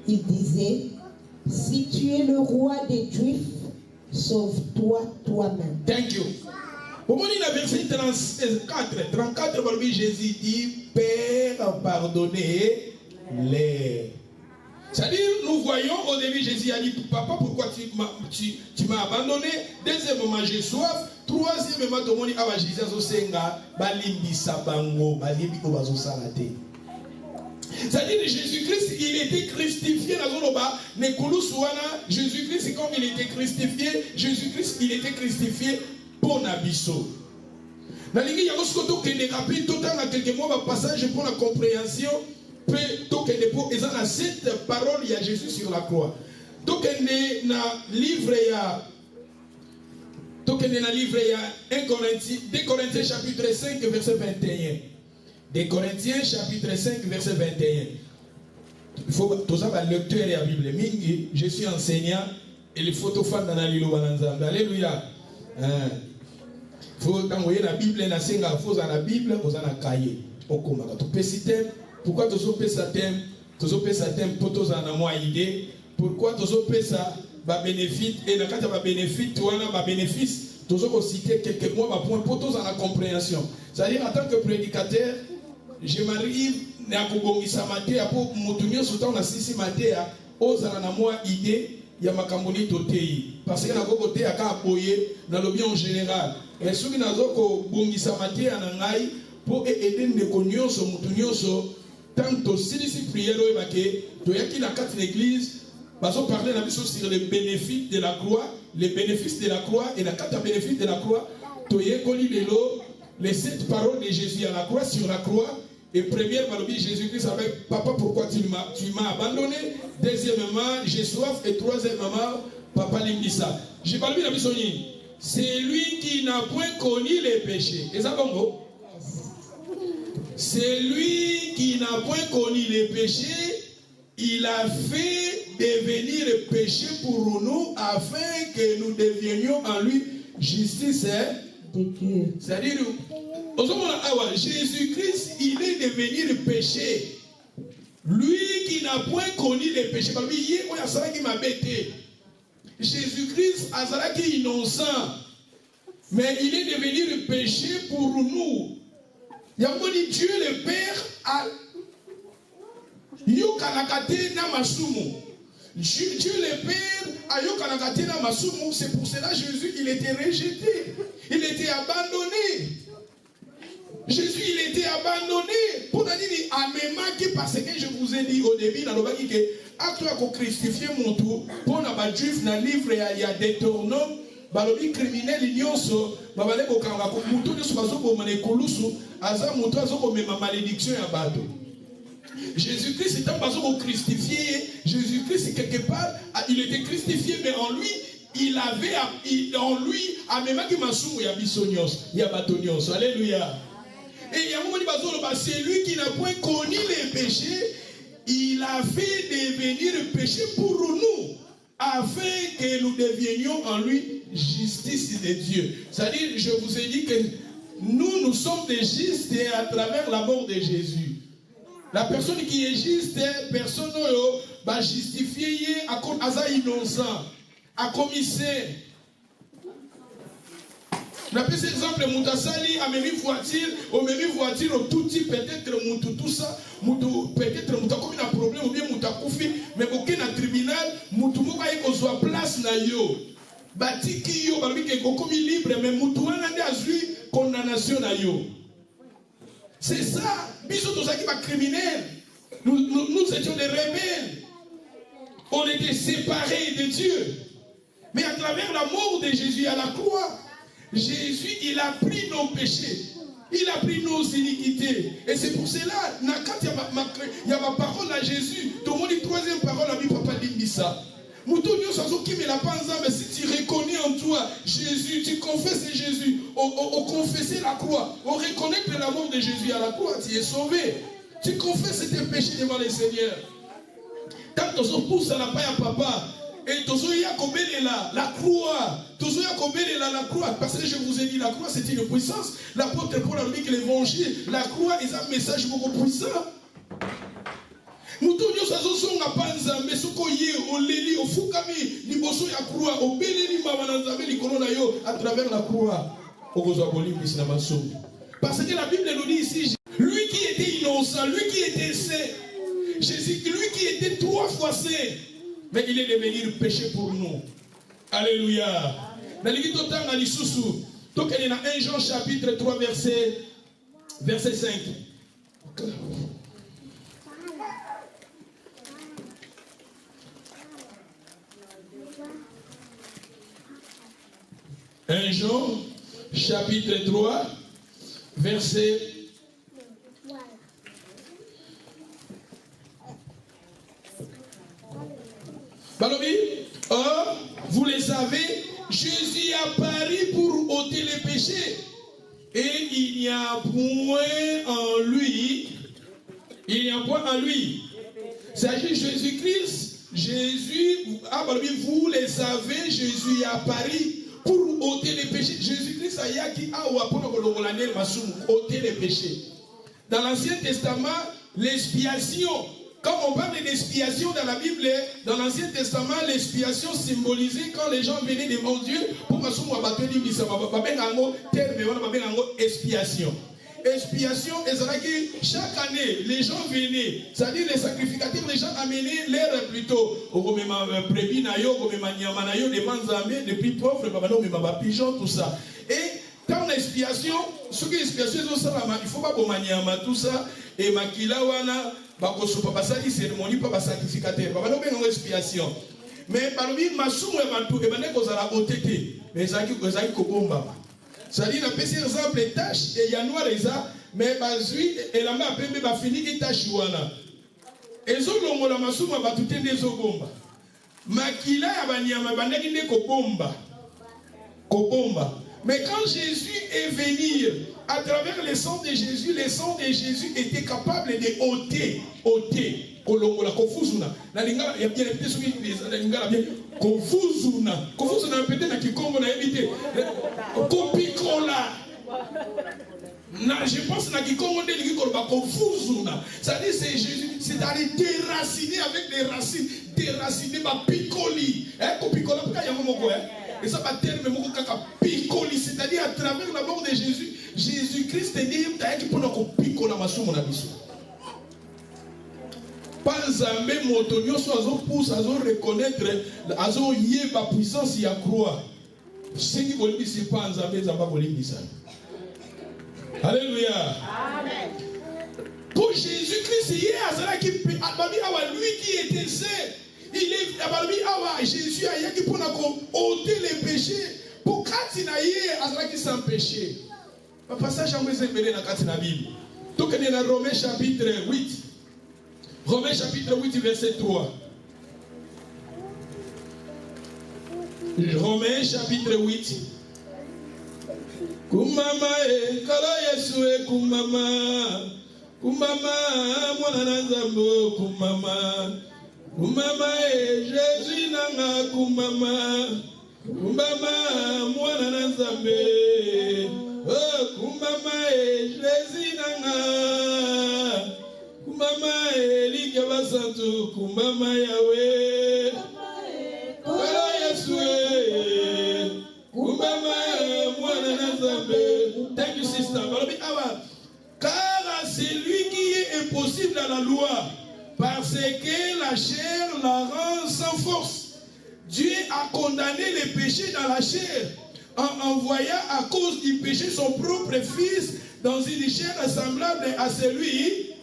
Il disait, si tu es le roi des Juifs, sauve-toi toi-même. Thank you. Au moment où verset 34, Jésus dit, Père, pardonnez-les. C'est-à-dire, nous voyons au début, Jésus a dit, Papa, pourquoi tu m'as abandonné? Deuxièmement, j'ai soif. Troisièmement, tout le monde dit, ah, Jésus a senga, balimbi sabango, balimbi obazosalate. C'est-à-dire, Jésus-Christ, il était christifié dans le bas. Jésus-Christ, comme il était christifié, Jésus-Christ, il était christifié pour Nabiso. Dans il y a quelques mots, passage pour la compréhension. Et dans cette parole, il y a Jésus sur la croix. Donc, dans le livre, il y a 1 Corinthiens, 2 Corinthiens chapitre 5, verset 21. 2 Corinthiens chapitre 5, verset 21. Il faut tout ça, lecteur et la Bible. Je suis enseignant et il faut tout faire dans la Lilo. Alléluia. Il faut envoyer la Bible, il faut la Bible, vous avez un cahier. Pourquoi tu as ça thème? Tu as ça thème pour tous en idée. Pourquoi tu as ça bénéfice? Et quand tu as bénéfice, tu as bénéfice. Tu as cité quelques mots pour tous en la compréhension. C'est-à-dire, en tant que prédicateur, je m'arrive à Kogongisa Matéa pour m'outenir sur ton assisi Matéa, aux anamoi idée, il y a ma camboni totei. Parce que la côté à Kapoye, dans le bien en général. Et ceux qui n'ont pas Bongisa Matéa Nangai, pour aider les cognos, moutunioso, tant aussi les prières au Ebake, tu as qui la carte de l'église, parce qu'on parlait sur les bénéfices de la croix, les bénéfices de la croix, et la carte de bénéfices de la croix, tu as collé les 7 paroles de Jésus à la croix, sur la croix. Et première, Jésus-Christ avec Papa, pourquoi tu m'as abandonné? Deuxièmement, j'ai soif. Et troisièmement, Papa Limbisa. J'ai parlé de la bisognie. C'est lui qui n'a point connu les péchés. Et ça, Congo? C'est lui qui n'a point connu les péchés. Il a fait devenir péché pour nous afin que nous devenions en lui justice de Dieu. C'est-à-dire, Jésus-Christ, il est devenu le péché. Lui qui n'a point connu les péchés. Jésus-Christ a été innocent. Mais il est devenu le péché pour nous. Il y a dit Dieu le Père a yokanakate na masumu. Dieu le Père a yokanakate na masumu. C'est pour cela Jésus il était rejeté. Il était abandonné. Jésus, il était abandonné. Pour dire, parce que je vous ai dit au début, dans le bas, que acte à christifier mon tour, pour les juifs, dans le livre, il y a des tournoms, les criminels, ils sont, malédiction à bateau. Jésus-Christ étant christifié, Jésus-Christ, quelque part, il était christifié, mais en lui, il avait en lui, il y a batonios. Alléluia. Et c'est lui qui n'a point connu les péchés, il a fait devenir le péché pour nous, afin que nous devenions en lui justice de Dieu. C'est-à-dire, je vous ai dit que nous sommes des justes à travers la mort de Jésus. La personne qui est juste, personne va justifier à cause innocent, à commissaire. On appelle cet exemple, Moutasali a même voiture, au même voiture, tout type, peut-être Moutou, tout ça, Moutou, peut-être Moutou, comme il a un problème, ou bien Moutou Koufi, mais aucun a tribunal, Moutou Mouka qu'on soit place na yo. Bati ki yo, balbi ke kokomi libre, mais Moutou anande a zui condamnation na yo. C'est ça, bisous tous qui va criminel. Nous étions des rebelles. On était séparés de Dieu. Mais à travers la mort de Jésus à la croix, Jésus, il a pris nos péchés. Il a pris nos iniquités. Et c'est pour cela, quand il y a ma parole à Jésus, tout le monde dit troisième parole à mi papa dit ça. Mais si tu reconnais en toi Jésus, tu confesses Jésus, on confessait la croix, on reconnaît la mort de Jésus à la croix, tu es sauvé. Tu confesses tes péchés devant le Seigneur. Tant que tu pousses à la paille à papa, Et Tozoya Kobelela, la croix. Tozoya Kobelela, la croix. Parce que je vous ai dit, la croix c'est une puissance. L'apôtre Paul a dit que l'évangile, la croix est un message beaucoup puissant. Mutonyo sazosonga panza mesoko ye oleli ofukami liboso ya croix obeleli mama na nzambe likolo na yo à travers la croix. Okozwa bolimbisi na masomo. Parce que la Bible nous dit ici, lui qui était innocent, lui qui était saint, Jésus, lui qui était 3 fois saint, mais il est devenu péché pour nous. Alléluia. Dans le livre de l'Issousou, donc il y a 1 Jean chapitre 3 verset 5. Okay. 1 Jean chapitre 3 verset 1. Or, vous le savez, Jésus a paru pour ôter les péchés. Et il n'y a point en lui. Il n'y a point en lui. C'est-à-dire Jésus-Christ. Jésus, vous le savez, Jésus a paru pour ôter les péchés. Jésus-Christ a yaki awa pour ôter les péchés. Dans l'Ancien Testament, l'expiation. Quand on parle d'expiation dans la Bible, dans l'Ancien Testament, l'expiation symbolisait quand les gens venaient devant Dieu pour expiation. Expiation, chaque année, les gens venaient, c'est-à-dire les sacrificateurs, les gens amenaient l'air plutôt. Des plus pauvres, pigeons, tout ça. Et dans l'expiation, ce qui est expiation, il faut pas tout ça. Et makilawana, basali cérémonie, pas sacrificateur. Expiation. Mais parmi masumu et bantu, et bané kozala otete, mais zaki kobomba. C'est-à-dire, on a fait exemple les tâches et il y a noir les a, mais bazui et la main a pembe ba fini qui tâche wana. Et zo longo la masuma ba tout des ogomba. Makila ya banyama banaki ne kobomba. Kobomba. Mais quand Jésus est venu, à travers le sang de Jésus était capable de ôter. Kolongola kofuzuna. Na lingala ya bien peut souki na lingala bien kofuzuna. Kofuzuna peut-être na kikongo na éviter. Kopikola. Na je pense na kikongo de likoloba kofuzuna. Ça dit c'est Jésus, c'est d'aller déraciner avec des racines, déraciner ma picoli. Kopikola parce qu'il y a moko et ça va terme moko kaka picoli, c'est-à-dire à travers la mort de Jésus, Jésus-Christ est dit taiki pona kopikola masumo na biso. Panzambe motonio so azo pousse azo reconnaître azo yé ba puissance ya croix. Ce qui veut dire c'est pas Nzambe zamba bolingisa. Alléluia. Amen. Pour Jésus-Christ il est azala qui ababi awa lui qui était saint. Il est ababi awa Jésus a yaki pour ôter les péchés pour katina yé azala qui sans péché. Le passage en mezembele na katina Bible. Donc on est dans Romains chapitre 8. Romains chapitre 8, verset 3. Romains chapitre 8. Kumama e kala Yesu e kumama. Kumama mwana na nzambo kumama. Kumama e Jésus nanga kumama. Kumama mwana na nzambe. Oh kumama e Jésus nanga. Kumama elike basantu kumama yawe kala Yesu kumama mwana na Nzambe. Thank you sister. Car c'est lui qui est impossible à la loi parce que la chair la rend sans force. Dieu a condamné les péchés dans la chair en envoyant à cause du péché son propre fils dans une chair semblable à celui.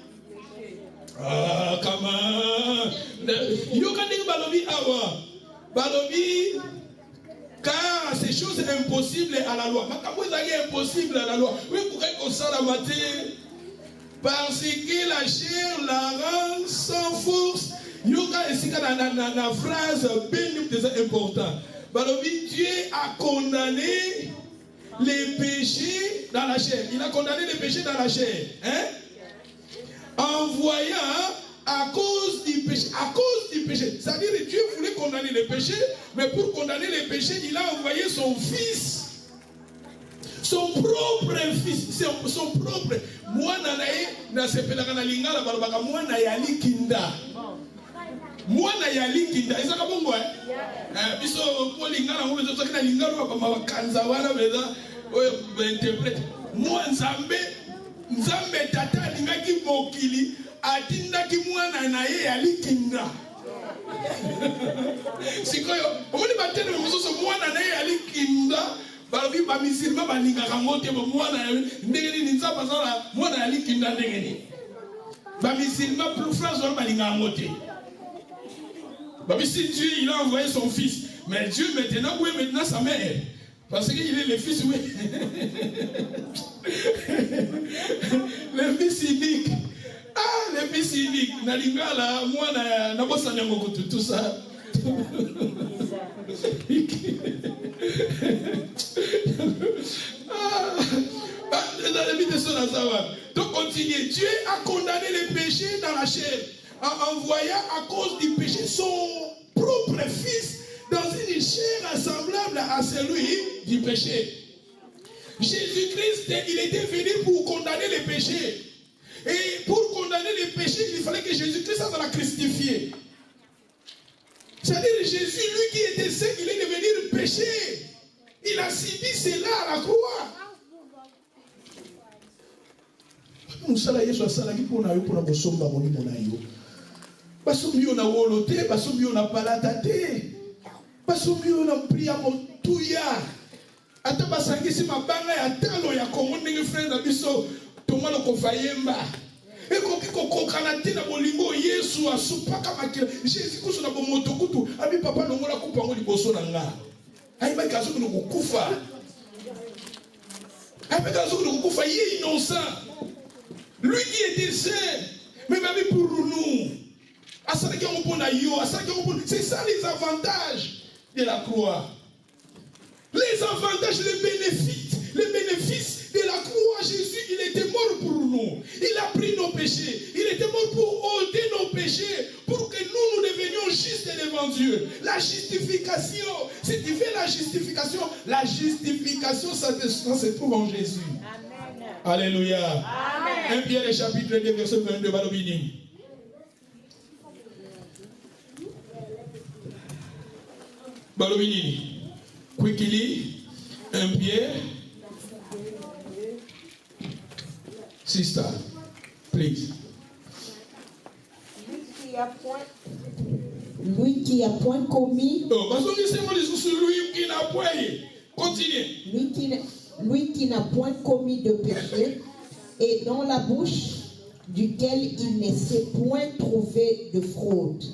Ah, comment? Yokandi balobi awa. Balobi, car ces choses impossibles à la loi. Makabo est impossible à la loi. Oui, pourquoi qu'on s'en la matière? Parce que la chair la rend sans force. Yoka est na phrase bien très importante. Balobi, Dieu a condamné les péchés dans la chair. Il a condamné les péchés dans la chair. Hein? En voyant à cause du péché péchés. C'est-à-dire que Dieu voulait condamner les péchés, mais pour condamner les péchés, il a envoyé son fils. Son propre fils, son propre. Moi, na sepelaka na lingala balobaka mwana yali kinda. Mwana yali kinda. Ezaka bongo biso po lingala ngo bezo na lingala ba makanza wana beza oyo interprète. Moi Nzambe tata lingaki mokili atindaki mwana na ye yali kinda. Sikoyo, omoni batene mososo mwana na ye yali kinda. Balobi ba musulman balingaka ngote bo mwana ndenge ni nzamba sala mwana yali kinda ndenge ni. Ba musulman plus France on balingaka ngote. Babi si Dieu il a envoyé son fils, mais Dieu maintenant où est maintenant sa mère? Parce qu'il est le fils oui. Le fils unique. Ah, le fils unique. Na lingala mwana na bosa nyango tout ça. Donc continuez. Dieu a condamné les péchés dans la chair en envoyant à cause du péché son propre fils dans une chair semblable à celui du péché. Jésus-Christ, il était venu pour condamner les péchés. Et pour condamner les péchés, il fallait que Jésus-Christ soit la crucifié. C'est-à-dire Jésus, lui qui était saint, il est devenu péché. Il a subi cela à la croix. Musala Yesu asala ki pona yo pona bosomba molimo na yo. Basombi yo na wolote, basombi yo na palata te. Basombi yo na priya motuya. Ata basangisi mabanga ya talo ya Kongo ndenge frère na biso tomalo kofayemba. Ekoki kokokana te na bolingo Yesu asupaka makila. Jésus kuso na bomoto kutu abi papa longola kupa ngo liboso na nga. Aiba kazo kuno kukufa. Aiba kazo kuno kukufa ye innocent. Lui qui était saint, mais même pour nous. C'est ça les avantages de la croix. Les avantages, les bénéfices de la croix. Jésus, il était mort pour nous. Il a pris nos péchés. Il était mort pour ôter nos péchés, pour que nous devenions justes devant Dieu. La justification, si tu fais la justification, ça se trouve en Jésus. Amen. Alléluia. Amen. 1 Pierre chapitre 2, verset 22, Balobini. Balobini. Quickly, 1 Pierre. Sister, please. Lui qui a point commis. Lui qui n'a point commis de péché, et dans la bouche duquel il ne s'est point trouvé de fraude.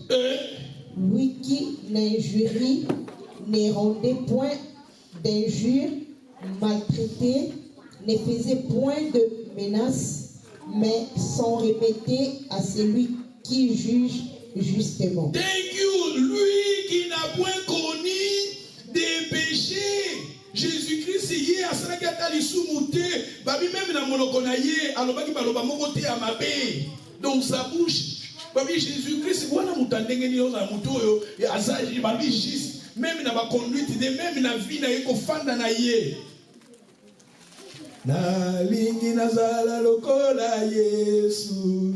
Lui qui n'injurie, ne rendait point d'injure, maltraité, ne faisait point de menaces, mais s'en remettait à celui qui juge justement. Thank you. Lui qui n'a point connu des péchés. Jésus-Christ yé asalaki ata lisumu te, babi même na monoko na ye alobaki baloba moko te ya mabe. Donc sa bouche, babi Jésus-Christ wana mutandenge ni oza muto oyo azaji babi juste même na ba conduite de même na vie na ye ko fanda na ye. Na lingi nazala lokola Yesu.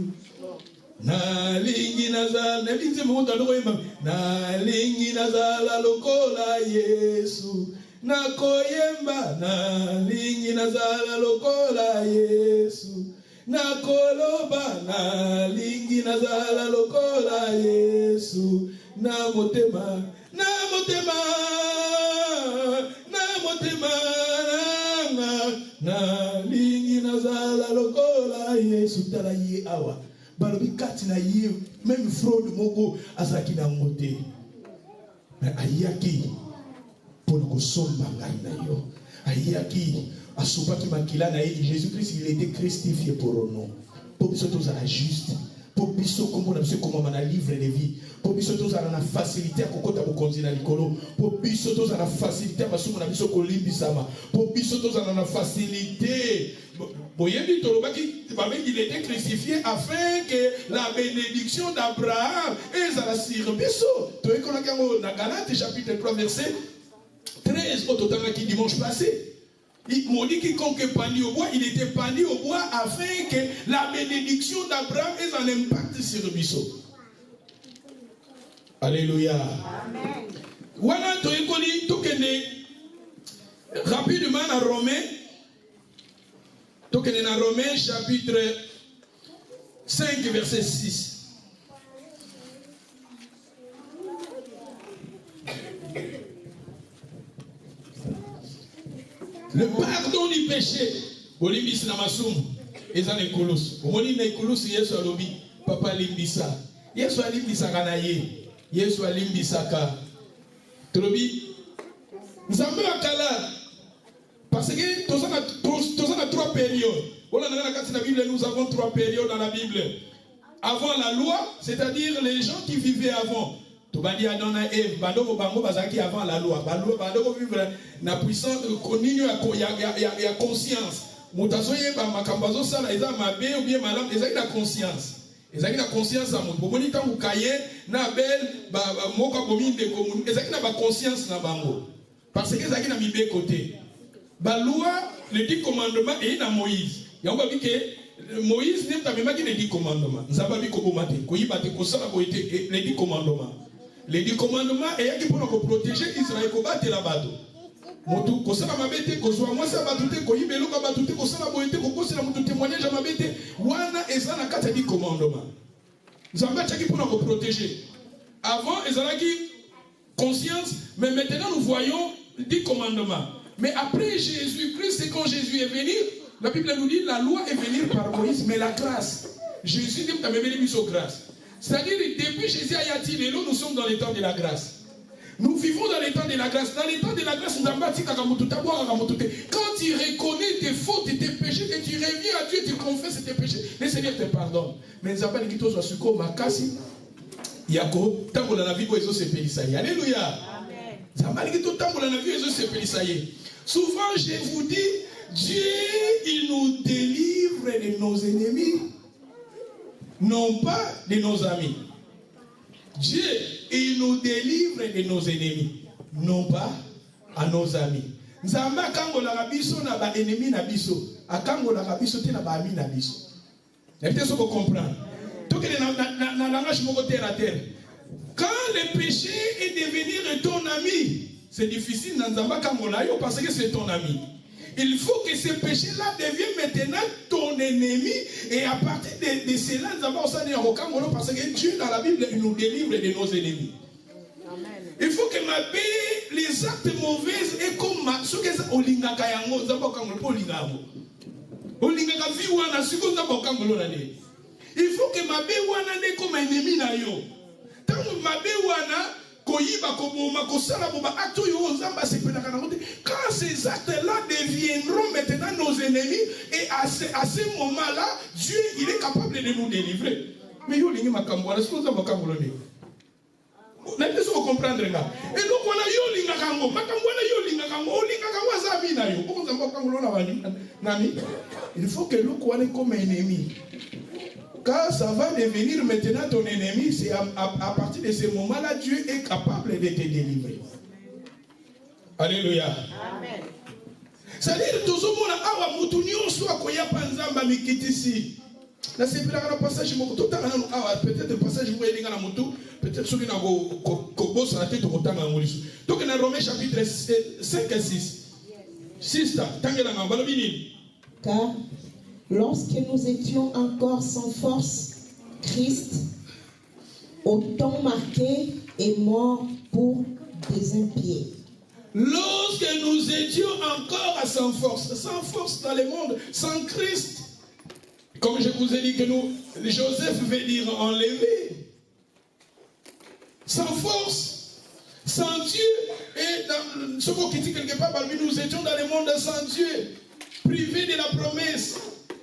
Na lingi nazala na binze mo ndalo yema. Na lingi nazala lokola Yesu. Na koyemba na lingi nazala lokola Yesu. Na koloba na lingi nazala lokola Yesu. Na motema na lingi nazala lokola Yesu. Tala ye awa balobi kati na ye même fraude moko azaki na ngote mais ayaki pour le kosomba ngai na yo ayaki asopaki makila na ye. Jésus-Christ il était crucifié pour nous pour biso tozala juste, pour biso komona biso komama na livre de vie, pour biso tozala na facilité ya kokota bokonzi na likolo, pour biso tozala na facilité ya masumu na biso kolimbisama, pour biso tozala na facilité Il était crucifié afin que la bénédiction d'Abraham et la sirbiso. Tu es comme dans Galates chapitre 3 verset 13 au total qui dimanche passé. Il m'a dit quiconque est pendu au bois, il était pendu au bois afin que la bénédiction d'Abraham ait un impact sur le biseau. Alléluia. Amen. Voilà, rapidement dans Romains, dans Romains chapitre 5 verset 6. Le pardon du péché, Bolimbis Namasum, et en Ekoulos. Au moment où Ekoulos, Yesu Alobi, Papa Limbisa. Yesu Limbisa Kanaye, Yesu Limbisa Ka. Trobi, nous avons un kala. Parce que tous en 3 périodes. Dans la Bible, nous avons 3 périodes dans la Bible. Avant la loi, c'est-à-dire les gens qui vivaient avant. Tu vas dire Adon et Ève, Bandoko Bango Bazaki avant la loi. Bandoko vivre na puissance, il y a conscience. Moutazoye Makambazo Sala, ils ont ma bé ou bien madame, ils ont la conscience. Ils ont la conscience à mon. Pour moniter ou cahier, na belle, moka bomine de commune, ils ont la conscience na bango. Parce que ils ont mis bé côté. La loi, les 10 commandements, et dans Moïse. Il y a dit que Moïse n'est pas même les 10 commandements. Nous avons dit que les 10 commandements. Les 10 commandements, et il faut protéger Israël, il faut battre la bateau. Motu kosala mabete kozwa mwasi abatute koyibelo ka batute kosala boyete kokosela mutu témoignage mabete wana eza na kati ya 10 commandements. Nzamba tchaki pour nous protéger. Avant ezalaki conscience, mais maintenant nous voyons 10 commandements. Mais après Jésus-Christ, c'est quand Jésus est venu, la Bible nous dit la loi est venue par Moïse, mais la grâce. Jésus dit que tu as mis sur grâce. C'est-à-dire, depuis Jésus a dit, nous sommes dans les temps de la grâce. Nous vivons dans les temps de la grâce. Dans les temps de la grâce, nous avons dit quand tu reconnais tes fautes et tes péchés, que tu reviens à Dieu et tu confesses tes péchés, le Seigneur te pardonne. Mais nous avons dit que tu as makasi. Yako, tant la vie, ils ont se pélissailler. Alléluia. Souvent, je vous dis, Dieu, il nous délivre de nos ennemis, non pas de nos amis. Dieu, il nous délivre de nos ennemis, non pas à nos amis. Nzamba kango la rabiso na ba ennemi na biso, akango la rabiso te na ba ami na biso. Est-ce que vous comprenez? Tout que na langage moko terre à terre. Quand le péché est devenu ton ami, c'est difficile dans Nzamba kango la yo parce que c'est ton ami. Il faut que ce péché-là devienne maintenant ton ennemi. Et à partir de cela, nous avons ça parce que Dieu, dans la Bible, il nous délivre de nos ennemis. Amen. Il faut que ma paix, les actes mauvais, et comme ma ce que ça, olingaka yango, nous avons olingako. Olingaka vi wana, ce que nous avons il faut que ma paix wana ne comme un ennemi na yo. Tant que ma paix wana, quand ces actes-là deviendront maintenant nos ennemis, et à ce moment-là, Dieu il est capable de nous délivrer. Mais yo lingi makambo, est-ce que vous avez makambo? N'est-ce que vous comprenez là? Et donc on a yo linga kango, makambo na yo linga kango, linga kango zabi na yo. Pourquoi vous avez makambo na nani? Il faut que l'on soit comme un ennemi. Quand ça va devenir maintenant ton ennemi, c'est à partir de ce moment-là, Dieu est capable de te délivrer. Alléluia. Amen. C'est-à-dire, tout le monde a un moutonnion, soit qu'on y a pas nzamba mikitisi. Là, c'est le passage, peut-être le passage, vous voyez, peut-être ceux qui n'ont pas sur la tête, donc dans Romains chapitre 5 et 6. 6, car lorsque nous étions encore sans force, Christ, au temps marqué, est mort pour des impies. Lorsque nous étions encore sans force dans le monde, sans Christ, comme je vous ai dit que nous, Joseph veut dire enlevé, sans force, sans Dieu, et dans ce mot qui dit quelque part parmi nous étions dans le monde sans Dieu, privés de la promesse,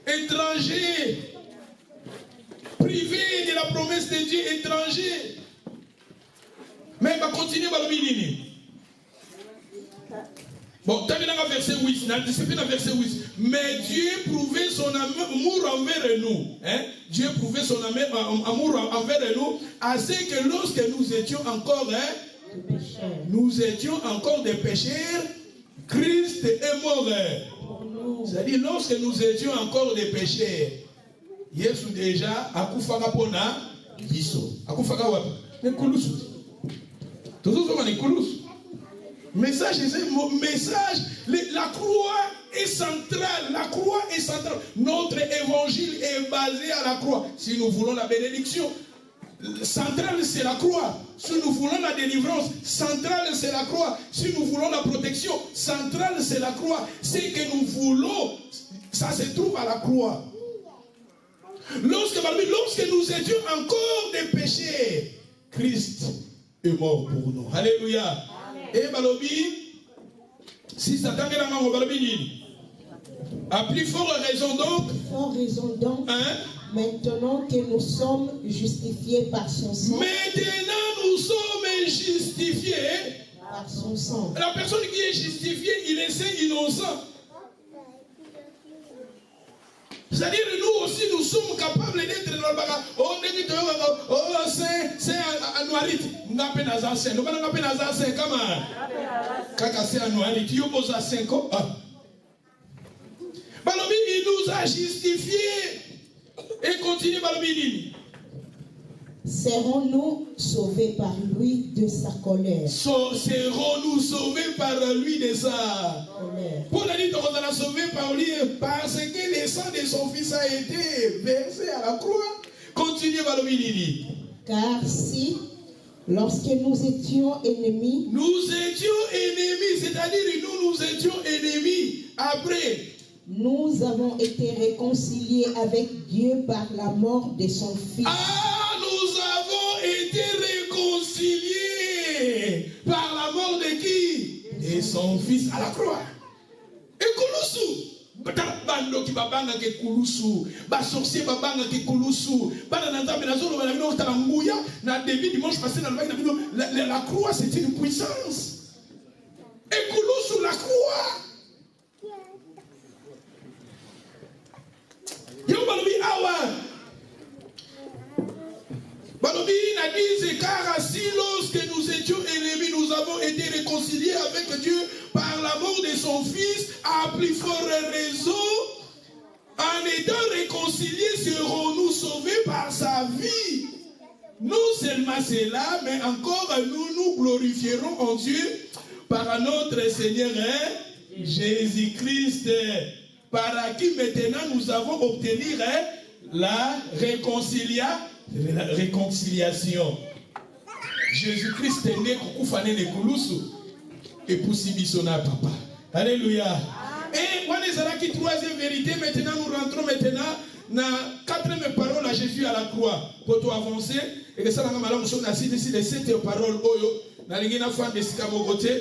étrangers, privés de la promesse de Dieu, étrangers. Mais il va continuer par le Bon, tu as vu verset 8, verset 8. Mais Dieu prouvait son amour envers nous. Hein? Dieu prouvait son amour envers nous, assez que lorsque nous étions encore, des pécheurs, Christ est mort. C'est-à-dire, lorsque nous étions encore des pécheurs, Jésus déjà a koufaka pona biso. A koufaka wapi? Ne kulusu. Toujours on est kulusu. Message, la croix est centrale. La croix est centrale. Notre évangile est basé à la croix. Si nous voulons la bénédiction, centrale c'est la croix. Si nous voulons la délivrance, centrale c'est la croix. Si nous voulons la protection, centrale c'est la croix. Ce que nous voulons, ça se trouve à la croix. Lorsque nous étions encore des péchés, Christ est mort pour nous. Alléluia. Et Balobi, si Satan est la main, Balobi, à plus forte raison donc, hein? Maintenant que nous sommes justifiés par son sang. Maintenant nous sommes justifiés par son sang. La personne qui est justifiée, il est saint, innocent. C'est-à-dire nous aussi nous sommes capables d'être dans le bagage. Oh, c'est un noirite. Nous avons un saint. Nous avons un saint. Kaka c'est un noirite. Yo pose à 5 ans. Balobi, il nous a justifiés. Et continue Balobi. Serons-nous sauvés par lui de sa colère? Serons-nous sauvés par lui de sa colère? Pour la dire qu'on a sauvé par lui parce que le sang de son fils a été versé à la croix. Continue Balobi. Car si, lorsque nous étions ennemis, c'est-à-dire nous étions ennemis, après, nous avons été réconciliés avec Dieu par la mort de son fils. Nous avons été réconciliés par la mort de qui? De son fils à la croix. Et Koulousou. Bando qui babanga ke Koulousou. Ba sorcier babanga ke Koulousou. Bana nanda benazolo bana bino talangouya. Na début dimanche passé dans le la croix c'est une puissance. Et Koulousou la croix. Yo balobi awa. Balobi n'a dit car si lorsque nous étions ennemis, nous avons été réconciliés avec Dieu par la mort de son fils, à plus forte raison, en étant réconciliés, serons-nous sauvés par sa vie. Non seulement cela, mais encore nous glorifierons en Dieu par notre Seigneur Jésus-Christ, par qui maintenant nous avons obtenu la réconciliation. Jésus-Christ est né pour koufaner les koulousou et pour sibissona papa. Alléluia. Et on est là qui troisième vérité. Maintenant nous rentrons dans quatrième parole à Jésus à la croix. Pour tout avancer et que ça n'a pas nous assis ici les 7 paroles oyo. Na lingina fan de sikamogote.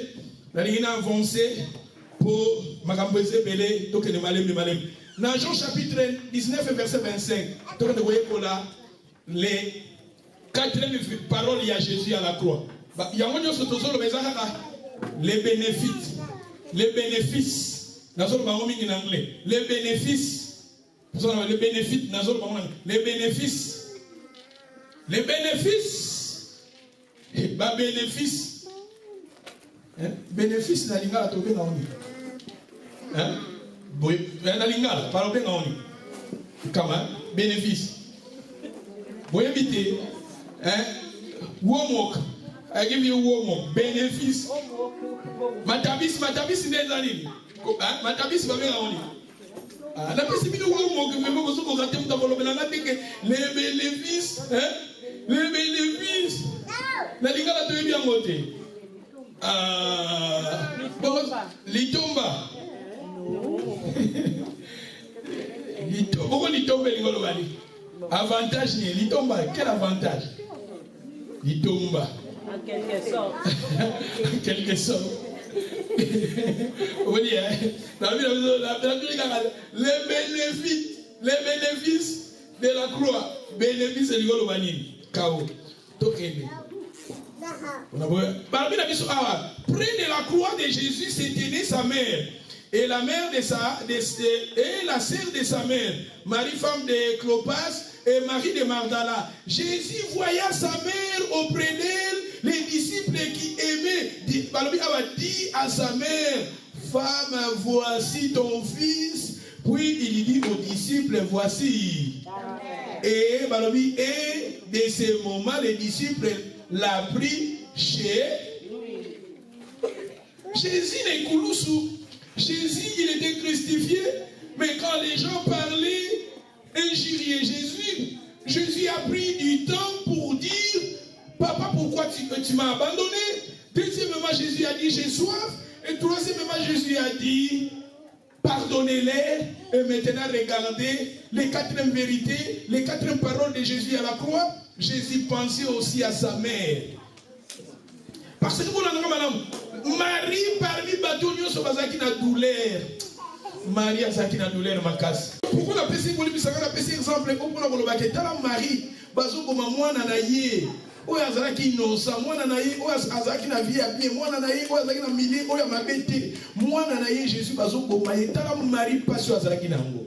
Na lingina avancer pour magambeze belé donc les malem. Dans Jean chapitre 19 verset 25. Donc vous voyez pour là les quatrième parole il y a Jésus à la croix. Il y a les bénéfices. Les bénéfices. En anglais. Les bénéfices. Les bénéfices. Les bénéfices. Les bénéfices. Et bah bénéfice. Bénéfice na lingala to be na oni. Hein? Boy, na lingala, parole be na oni. Comment? Bénéfice. Boy habiter. Hein? Homework. I give you homework. Bénéfice. Matabis des années. Matabis va bien en ligne. La possibilité de homework, mais vous vous ratez tout d'abord les bénéfices. Les bénéfices. La ligue a tout bien monté. Litomba. Pourquoi Litomba avantage ni Litomba, quel avantage? Litomba. En quelque sorte. En quelque sorte. Vous voyez, les bénéfices de la croix, bénéfices de l'Igolo Kao. Tokene. près de la croix de Jésus se tenait sa mère. Et la mère et la sœur de sa mère, Marie, femme de Clopas, et Marie de Magdala. Jésus voya sa mère auprès d'elle, les disciples qui aimaient, dit à sa mère, femme, voici ton fils. Puis il dit aux disciples, voici. Et de ce moment, les disciples l'ont pris chez Jésus n'est Koulousou. Jésus, il était crucifié, mais quand les gens parlaient, injuriaient Jésus, Jésus a pris du temps pour dire, papa, pourquoi tu m'as abandonné? Deuxièmement, Jésus a dit, j'ai soif. Et troisièmement, Jésus a dit, pardonnez-les. Et maintenant, regardez les quatrièmes vérités, les quatrièmes paroles de Jésus à la croix. Jésus pensait aussi à sa mère. Parce que vous l'avez madame, Marie parmi Batonio sur Bazaki na douleur. Marie a Zaki na douleur ma casse. Pourquoi on a passé pour lui, ça va passer exemple pour la Bolobaketa Marie, Bazo comme moi nanaye. Oya azalaki innocent, mwana na ye, oya azalaki na vie ya bien, mwana na ye, oya azalaki na milieu, oya mabete, mwana na ye Jésus bazo boma ye, tala Marie passion azalaki nango.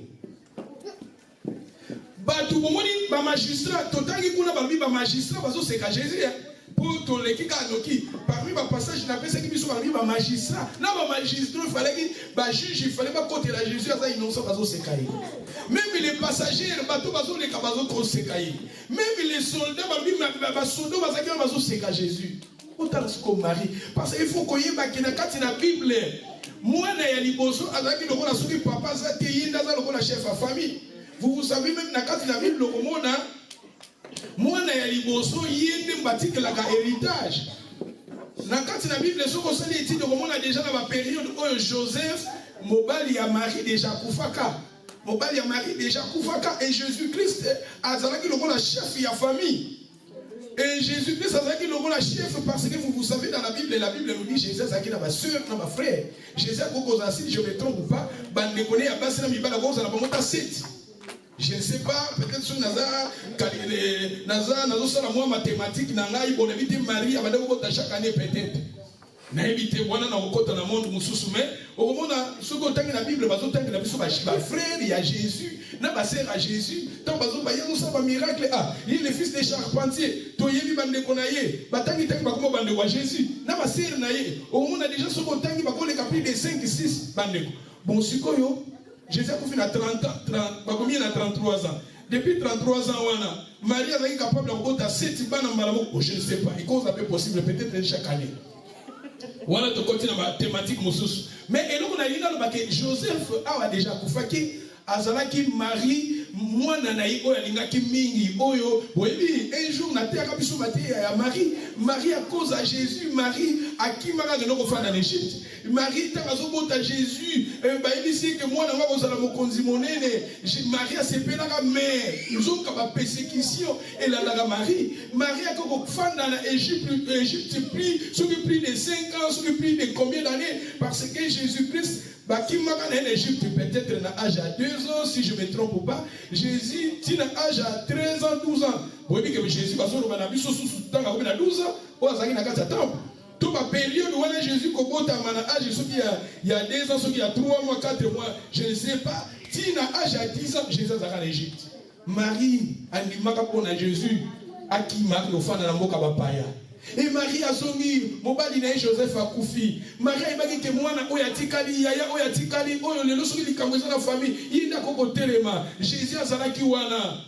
Batu bomoni ba magistrat, totangi kuna ba magistrat bazo seka Jésus. Pour ton l'équipe anoki, parmi ma passage, n'a pas ce qui sont parmi ma magistrat. Là, ma magistrat, il fallait que juge, il fallait pas côté la Jésus, ça innocent bazo sekaï. Même les passagers, bateau bazo les cabazo trop sekaï. Même les soldats, ma soldats bazo seka Jésus. Autant comme Marie, parce qu'il faut qu'on y ait bakina katina Bible. Moi, na ya liboso, azaki loko na souki papa za te yinda za loko na chef à famille. Vous savez même na katina Bible loko mona. Moi, na ya liboso yende mbatike la héritage. Na kati na Bible soko sali étude comme on a déjà dans la période où Joseph mobali ya Marie déjà kufaka. Mobali ya Marie déjà kufaka et Jésus-Christ azalaki loko la chef ya famille. Et Jésus-Christ azalaki loko la chef parce que vous savez dans la Bible nous dit Jésus azalaki na ba sœur na ba frère. Jésus a kokoza si je me trompe ou pas, bande connaît ya basi na mibala koza na bamota 7. Je ne sais pas, peut-être sur Naza, la mathématique, on évite Marie, chaque année peut-être. On évite voilà dans le monde mais au moment où on la Bible, frère, il y a Jésus, à Jésus, tant que miracle, il est le fils des charpentiers, tu es bande konaye, batangi tangi bakoma bande wa Jésus, na ba sœur naye, au moment déjà ce qu'on tangi bakole kapri de 5 6 bande. Bon sikoyo Jésus a fait 30 ans, combien il a 33 ans. Depuis 33 ans, Marie est capable de 7 ans. Je ne sais pas. Il cause un peu possible, peut-être chaque année. Voilà, tu continues dans la thématique. Mais Joseph a déjà fait azalaki Marie mwana na iko alingaki mingi oyo webi un jour na terre biso matia ya Marie à cause à Jésus Marie akimaka que noko fana en Égypte Marie takazo bota Jésus ba ici que mwana ngako zala mokonzi monene Marie a sepelaka mère nzoka ba persécution et la Marie a koko fana na Égypte plus de 5 ans sur plus de combien d'années parce que Jésus-Christ Bakimaka en Égypte peut-être na âge à 2 ans si je me trompe pas Jésus tina âge à 13 ans 12 ans vous voyez que Jésus va sur na biso sous tanga ko na 12 ans o azaki na kati ya temple tout ma période où Jésus kobota mana âge soki il y a 2 ans soki il y a 3 mois 4 mois je ne sais pas tina âge à 10 ans Jésus azaka en Égypte Marie andimaka pona Jésus akimaka ofana na mboka bapaya. Et Marie a zongi, mobali na Joseph a koufi. Marie a dit que moi na oya tikali yaya oya tikali oyo le loso li kamweza na famille. Yinda koko telema. Jésus a zalaki wana.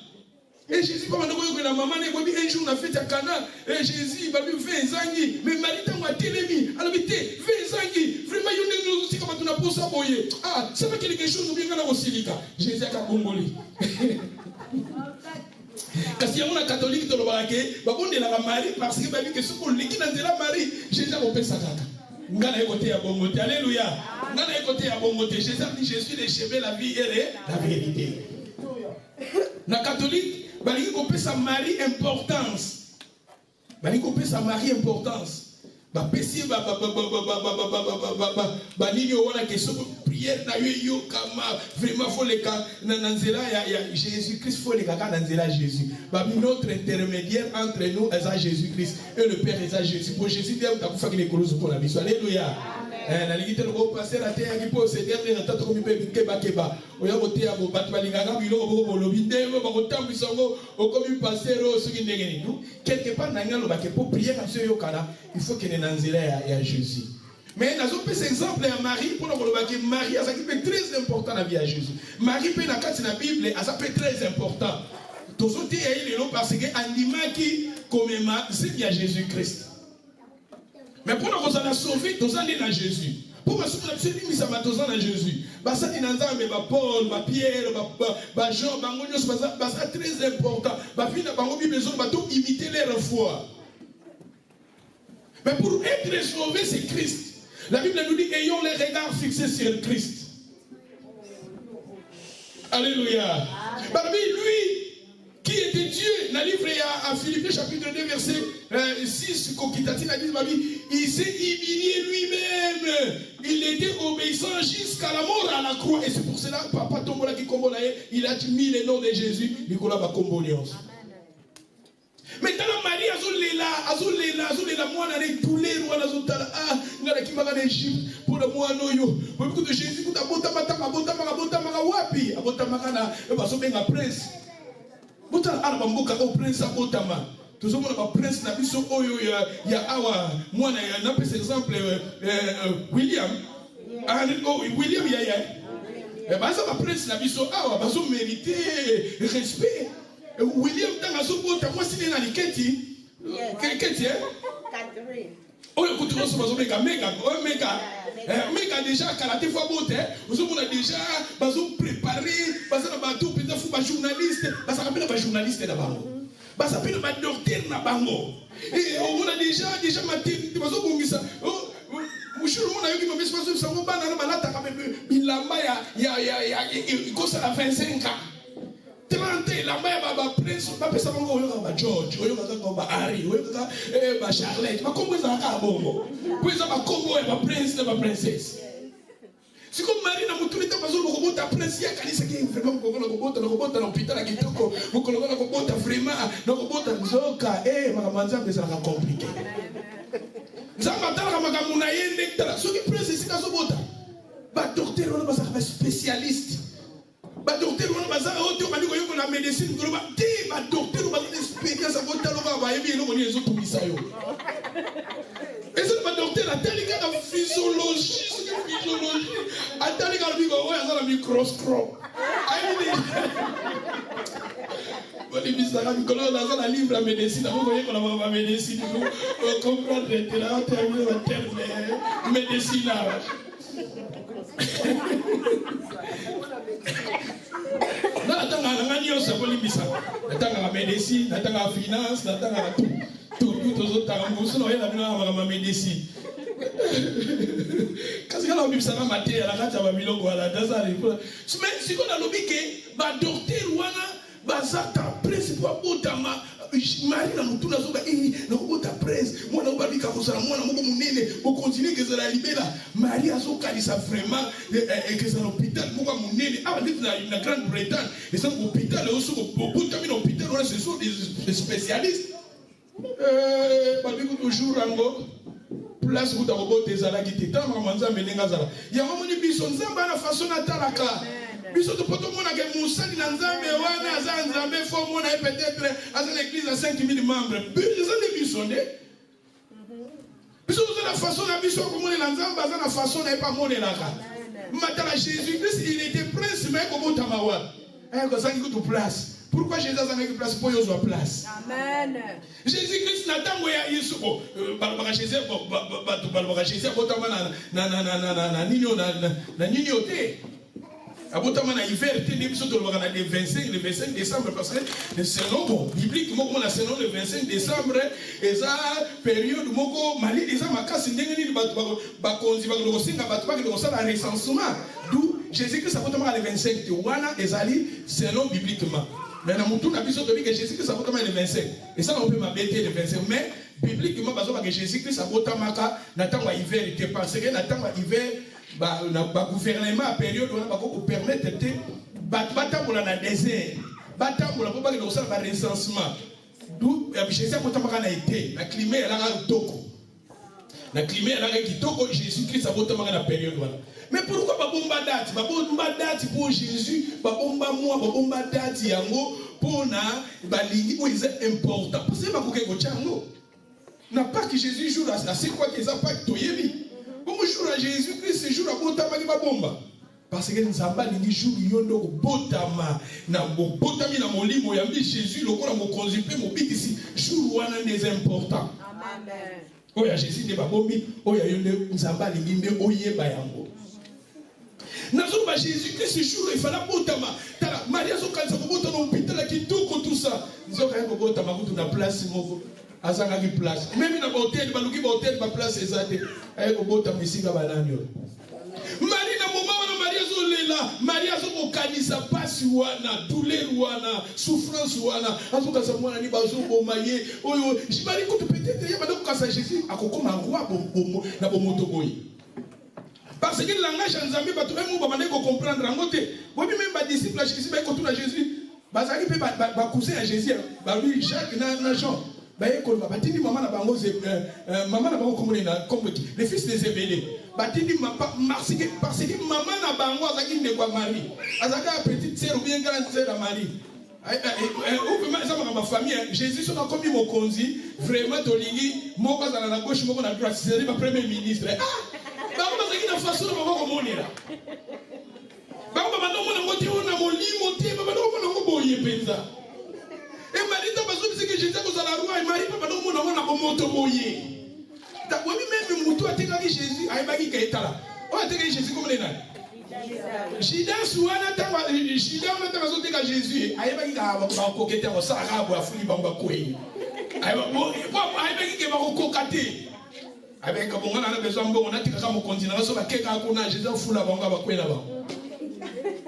Et Jésus comme ndoko yoko na maman ne bobi un jour na fête à Cana. Et Jésus ba lui 20 zangi. Mais Marie tango telemi. Alors bité 20 zangi. Vraiment yone nous aussi comme tu na posa boye. Ah, ça va quelque chose ou bien na osilika. Jésus a kongoli. Kasi ya mona catholique to lobake babonde la Marie parce que babi que soko liki na nzela Marie Jésus a opesa kaka ngana ekote ya bongote alléluia ngana ekote ya bongote Jésus dit je suis le chemin la vie et la vérité na catholique balingi kopesa Marie importance balingi kopesa Marie importance ba pesi ba nini wana que soko prière na yo kama vraiment faut les cas nanzela ya Jésus Christ faut les cas nanzela Jésus ba notre intermédiaire entre nous et Jésus Christ et le Père et Jésus pour Jésus Dieu ta kufa kile kolozo pour la biso alléluia na ligite le passer la terre qui peut se dernier tato comme peut keba oya kote ya bo bat balinganga biloko bo lobi ndemo ba kotambisa ngo okomi passer o soki ndenge ni nous quelque part na ngalo ba ke pour prier comme ça yo kana il faut que nanzela ya Jésus. Mais nous avons pris exemple à Marie pour nous dire que Marie a fait très important dans la vie à Jésus. Marie peut dans la Bible a fait très important. Tous autres ils l'ont parce que anima qui commémore c'est bien Jésus Christ. Mais pour nous la sauver, tous allons dans Jésus. Pour nous sauver, nous sommes tous dans Jésus. Bah ça dit dans mais bah Paul, bah Pierre, bah Jean, bah Monios, bah ça très important. Bah puis nous avons besoin de tout imiter leur foi. Mais pour être sauvé c'est Christ. La Bible nous dit ayons les regards fixés sur Christ. Alléluia. Parmi lui qui était Dieu, dans le livre à Philippiens chapitre 2 verset 6, il s'est humilié lui-même. Il était obéissant jusqu'à la mort à la croix. Et c'est pour cela que Papa Tombola qui combolaye, il a mis le nom de Jésus, Nicolas Bacomboliance. Maintenant, Marie azolela moi na tous les rois azotala ngala kimaka na Égypte pour le moi noyo pour que Jésus kuta bota maka wapi abota maka na baso benga prince bota ala bamboka ko prince abotama tozomona ba prince na biso oyo ya awa mwana na pesa exemple William William ya baza ba prince na biso awa baso mériter respect. William Tangasubota, moi si dans l'iketi, Keti, oh écoute, on méga déjà karaté fois bote, vous avez déjà préparé, peut-être journaliste, ça rappelle pas journaliste d'abord, ça s'appelle pas docteur d'abord, et on a déjà matin, ça. Monsieur le monde a eu qui m'a fait passer ça, on va dans la malade, il a il cause à 25 ans. 30 la mère va prince papa ça va George oyo va Harry oyo va Charlotte ma kombo za ka bongo pour ça va kombo va prince va princesse si comme Marie na mutu leta bazolo ko bota prince ya kanisa ki vraiment ko bota na hôpital kitoko ko ko bota vraiment na ko bota nzoka makamanza pesa ka compliqué nzamba tala makamuna yende tala so ki prince sika so bota ba docteur on va spécialiste. Ba docteur on va ça auto ba liko yoko na médecine ko ba ti ba docteur ba expérience ko talo ba ba yebi no ni zo tumisa yo et c'est ba docteur a tali ka physiologie a tali ka biko o ya za microscope ayi ni bisa ka biko na za livre à médecine ko yeko na ba médecine ko comprendre la terme médecine natanga nyonso akolibisa natanga médecine natanga finance natanga tout tozotanga mosu na oyela bino na médecine kasi kala obibisaka mateya na kati ya babiloko wana dazali mais sikoyo nalobi ke badokter wana bazata principe abotama Marie na mutu nazoba na kobota presse mwana obabika kozala mwana moko munene okontinue kezala libela Marie azokalisa vraiment kezala hôpital moko munene awa ndeti na Grande-Bretagne eza hôpital oyo soki obotami na hôpital wana ce sont des spécialistes babiki toujours yango place kuta kobota ezalaki te ntango makambo nzambe ndenge azala yango moni biso nzambe ana façon natalaka biso topoto mona ke musali na nzambe wana aza nzambe fo mona peut-être aza na église à 5000 membres biso ne biso nde biso toza na façon na biso komonela nzambe aza na façon na ye pa monelaka matala Jésus Christ il était prince mais kobotama wana kozangi kutu place. Pourquoi Jésus a mis place pour y place? Amen. Jésus-Christ n'a pas moyen Jésus abotama na hiver te ne biso tolobaka na le 25 décembre parce que selon bon bibliquement comme la selon le 25 décembre eza période moko mali eza makasi ndenge nini bato bakonzi bakosinga bato bakosala recensement d'où Jésus-Christ abotama le 25 te wana ezali selon bibliquement mais na mutu na biso tobi que Jésus-Christ abotama le 25 et ça on peut m'abêter le 25 mais bibliquement bazo que Jésus-Christ abotamaka na tango hiver te parce que na tango hiver gouvernement à période où on va permettre de batambola dans le désert, batambola pour pas que nous fasse un recensement. D'où Jésus a été la climat elle a toko. La climat elle a kitoko Jésus-Christ a voté dans la période là. Mais pourquoi ba bomba date pour Jésus, ba bomba moi, ba bomba date yango pour na ba lingi où c'est important. Parce que ba koke ko chango. N'a pas que Jésus joue là, c'est quoi qu'ils a pas toyebi. Comme jour à Jésus-Christ, ce jour à botama ni ba bomba. Parce que nous avons dit jour yondo botama na botami na molimo ya Jésus lokola mo konzipe mo bikisi jour wana des importants. Amen. Oya Jésus de ba bombi, oya yonde nzamba lingimbe oyeba yango. Nazo ba Jésus-Christ ce jour il fallait botama. Tala Maria zo kanza ko botama hôpital ki tout ça. Zo ka ko botama ko na place moko. Azanga ki place. Même na hôtel ba luki ba hôtel ba place ezate. Ay ko botama isinga bananyo. Marie na moment wana Maria zo lela, Maria zo kokanisa pasi wana, douleur wana, souffrance wana, azoka sa mwana ni bazo bomaye. Oyo, jibali ko peut-être ya bado kasa Jésus akokoma roi bomo na bomoto boy. Parce que le langage en Zambie bato même ba mandeko comprendre ngote. Bobi même ba disciple à Jésus ba ko tuna Jésus. Bazaki pe ba cousin à Jésus, ba lui Jacques na Jean. Batini maman na bango maman na bango comme les fils de Zébédée. Batini parce que maman na bango azaki ne kwa Marie. Azaka petite sœur ou bien grande sœur à Marie. Ma famille, Jésus sont comme mon conzi, vraiment tolingi, moko à la gauche, moko à la droite, c'est le premier ministre. Ah! Bango bazaki na façon de bango monira. Bango bango na ngoti ona molimo te, bango na ngo boye penza. Et Marie t'a pas dit que Jésus est la roi et Marie papa donc mon on a comme moto boyer. T'as voulu même moto a été avec Jésus, a pas dit qu'il était là. On a été Jésus comme les nains. Shida suana tanga Shida on a tanga zote ka Jésus, a pas dit qu'il va coqueter au Sahara ou à Fuli bamba koi. A pas dit qu'il va coqueter. Avec bon on a besoin bon on a tika comme continent so ba keka ko na Jésus fula banga ba koi là-bas.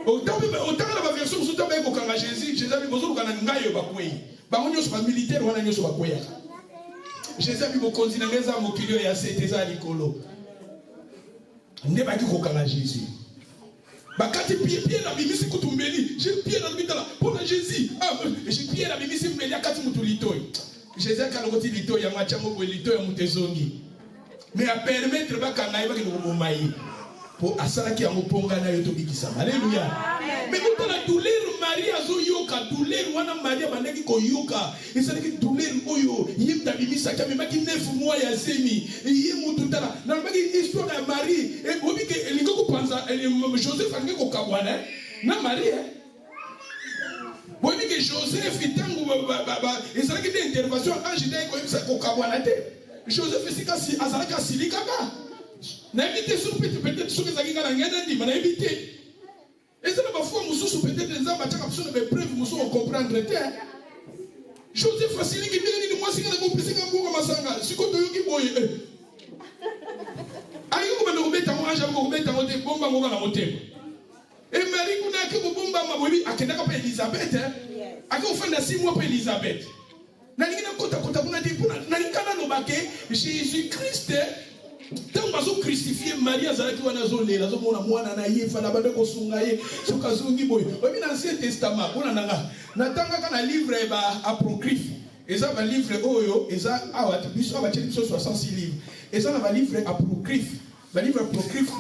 Autant la version sous tabac au Kanga Jésus, Jésus a dit bonjour quand on a eu bakoué. Bakonyo soit militaire ou on a eu soit bakoué. Jésus a dit bon continent les âmes au kilo et à cette eza likolo. Ne pas dire au Kanga Jésus. Bakati Pierre la bimisi kutumbeli, j'ai Pierre la bitala pour Jésus. Ah, j'ai Pierre la bimisi mbeli akati mutulitoi. Jésus a kalokoti litoi ya machamo ko litoi ya mutezongi. Mais à permettre bakanga iba ko momayi. Pour asaraki ya moponga na yoto bikisa. Alléluia. Mais quand la douleur Marie azo yoka douleur wana Maria bandaki ko yoka. Esaraki douleur oyo yim tabimisa kama maki 9 mois ya semi. Yim mututala. Na mbaki histoire ya Marie et bobike elingo ko panza Joseph ange ko kabwana na Marie. Bobike Joseph itangu esaraki de intervention ange dai ko yimsa ko kabwana te. Joseph sikasi azalaka silika ka. N'habitez sur peut-être sur les agriculteurs n'engagent pas n'habitez. Et c'est la fois mususu peut-être les hommes achaka besoin de preuves mususu comprendre terre. Joseph facile qui dit ni moi si kana comprendre quand ngo masanga siko to yoki boye. Ayo ko bando beta mo anja ko beta mo te bomba ngo na motembo. Et Marie kuna ke ko bomba mabobi akenda ka pa Elisabeth. Ako fanda 6 mois pa Elisabeth. Na ngina kota kuna di kuna na ngana no bake Jésus Christ. Tant bazo crucifié Marie azalaki wana zolela zo mona mwana na ye fala bande ko sunga ye soka zungi boy obi na Ancien Testament ona nanga natanga kana livre ba apocryphe eza ba livre oyo eza awa biso ba teli biso 66 livres eza na ba livre apocryphe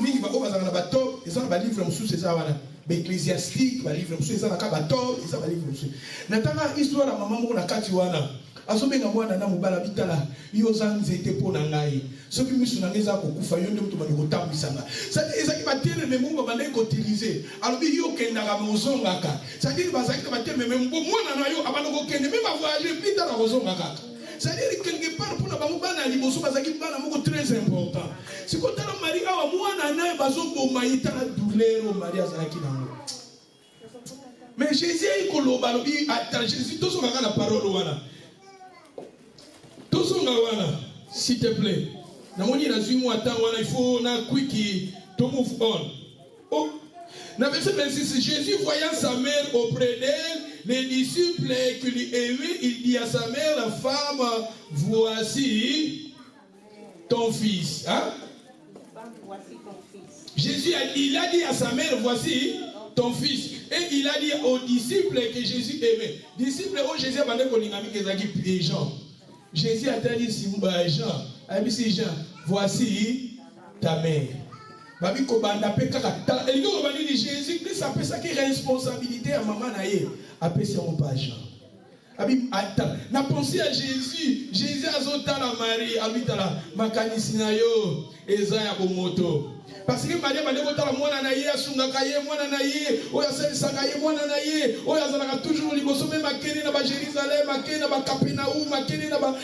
mingi ba oba na ba top eza na ba livre mususu eza wana ba ecclésiastique ba livre mususu eza na ka ba top eza ba livre mususu natanga histoire ya mama moko na kati wana azobenga mwana na mobala bitala yo zanzete pona ngai soki misu na ngeza kokufa yo nde mutu bani kotambisanga c'est ezaki batere membo bande ko utiliser alobi yo kenda ka mozongaka c'est-à-dire bazaki batere membo mwana na yo abana ko kende même voyager bitala kozongaka c'est-à-dire quelque part pour na bango bana liboso bazaki bana moko très important siko tala Marie awa mwana na bazoboma itala douleur Marie azalaki nango. Mais Jésus est koloba lobi ata Jésus tozo kaka na parole wana. S'il te plaît. Il faut to move on. Oh. Dans verset 26, Jésus voyant sa mère auprès d'elle, les disciples qui lui aimaient, il dit à sa mère, la femme, voici ton fils. Hein? Voici ton fils. Jésus, il a dit à sa mère, voici ton fils. Et il a dit aux disciples que Jésus aimait. Disciples, oh Jésus a dit Jean. Jésus a dit Jean, Jean, voici ta mère. Jésus Christ a fait ça qui responsabilité à maman naïe. Après c'est un pas Jean. Attends, n'a pensé à Jésus. Jésus a zoté la Marie, habitala makanisinayo, ezaya bomoto. Parce que Marie m'a dit que moi naïe, asungakaye, moi naïe, oya sakaye, moi naïe, oya zalaka toujours liboso même makene na ba Jérusalem, makene na ba Capernaum, makene na ba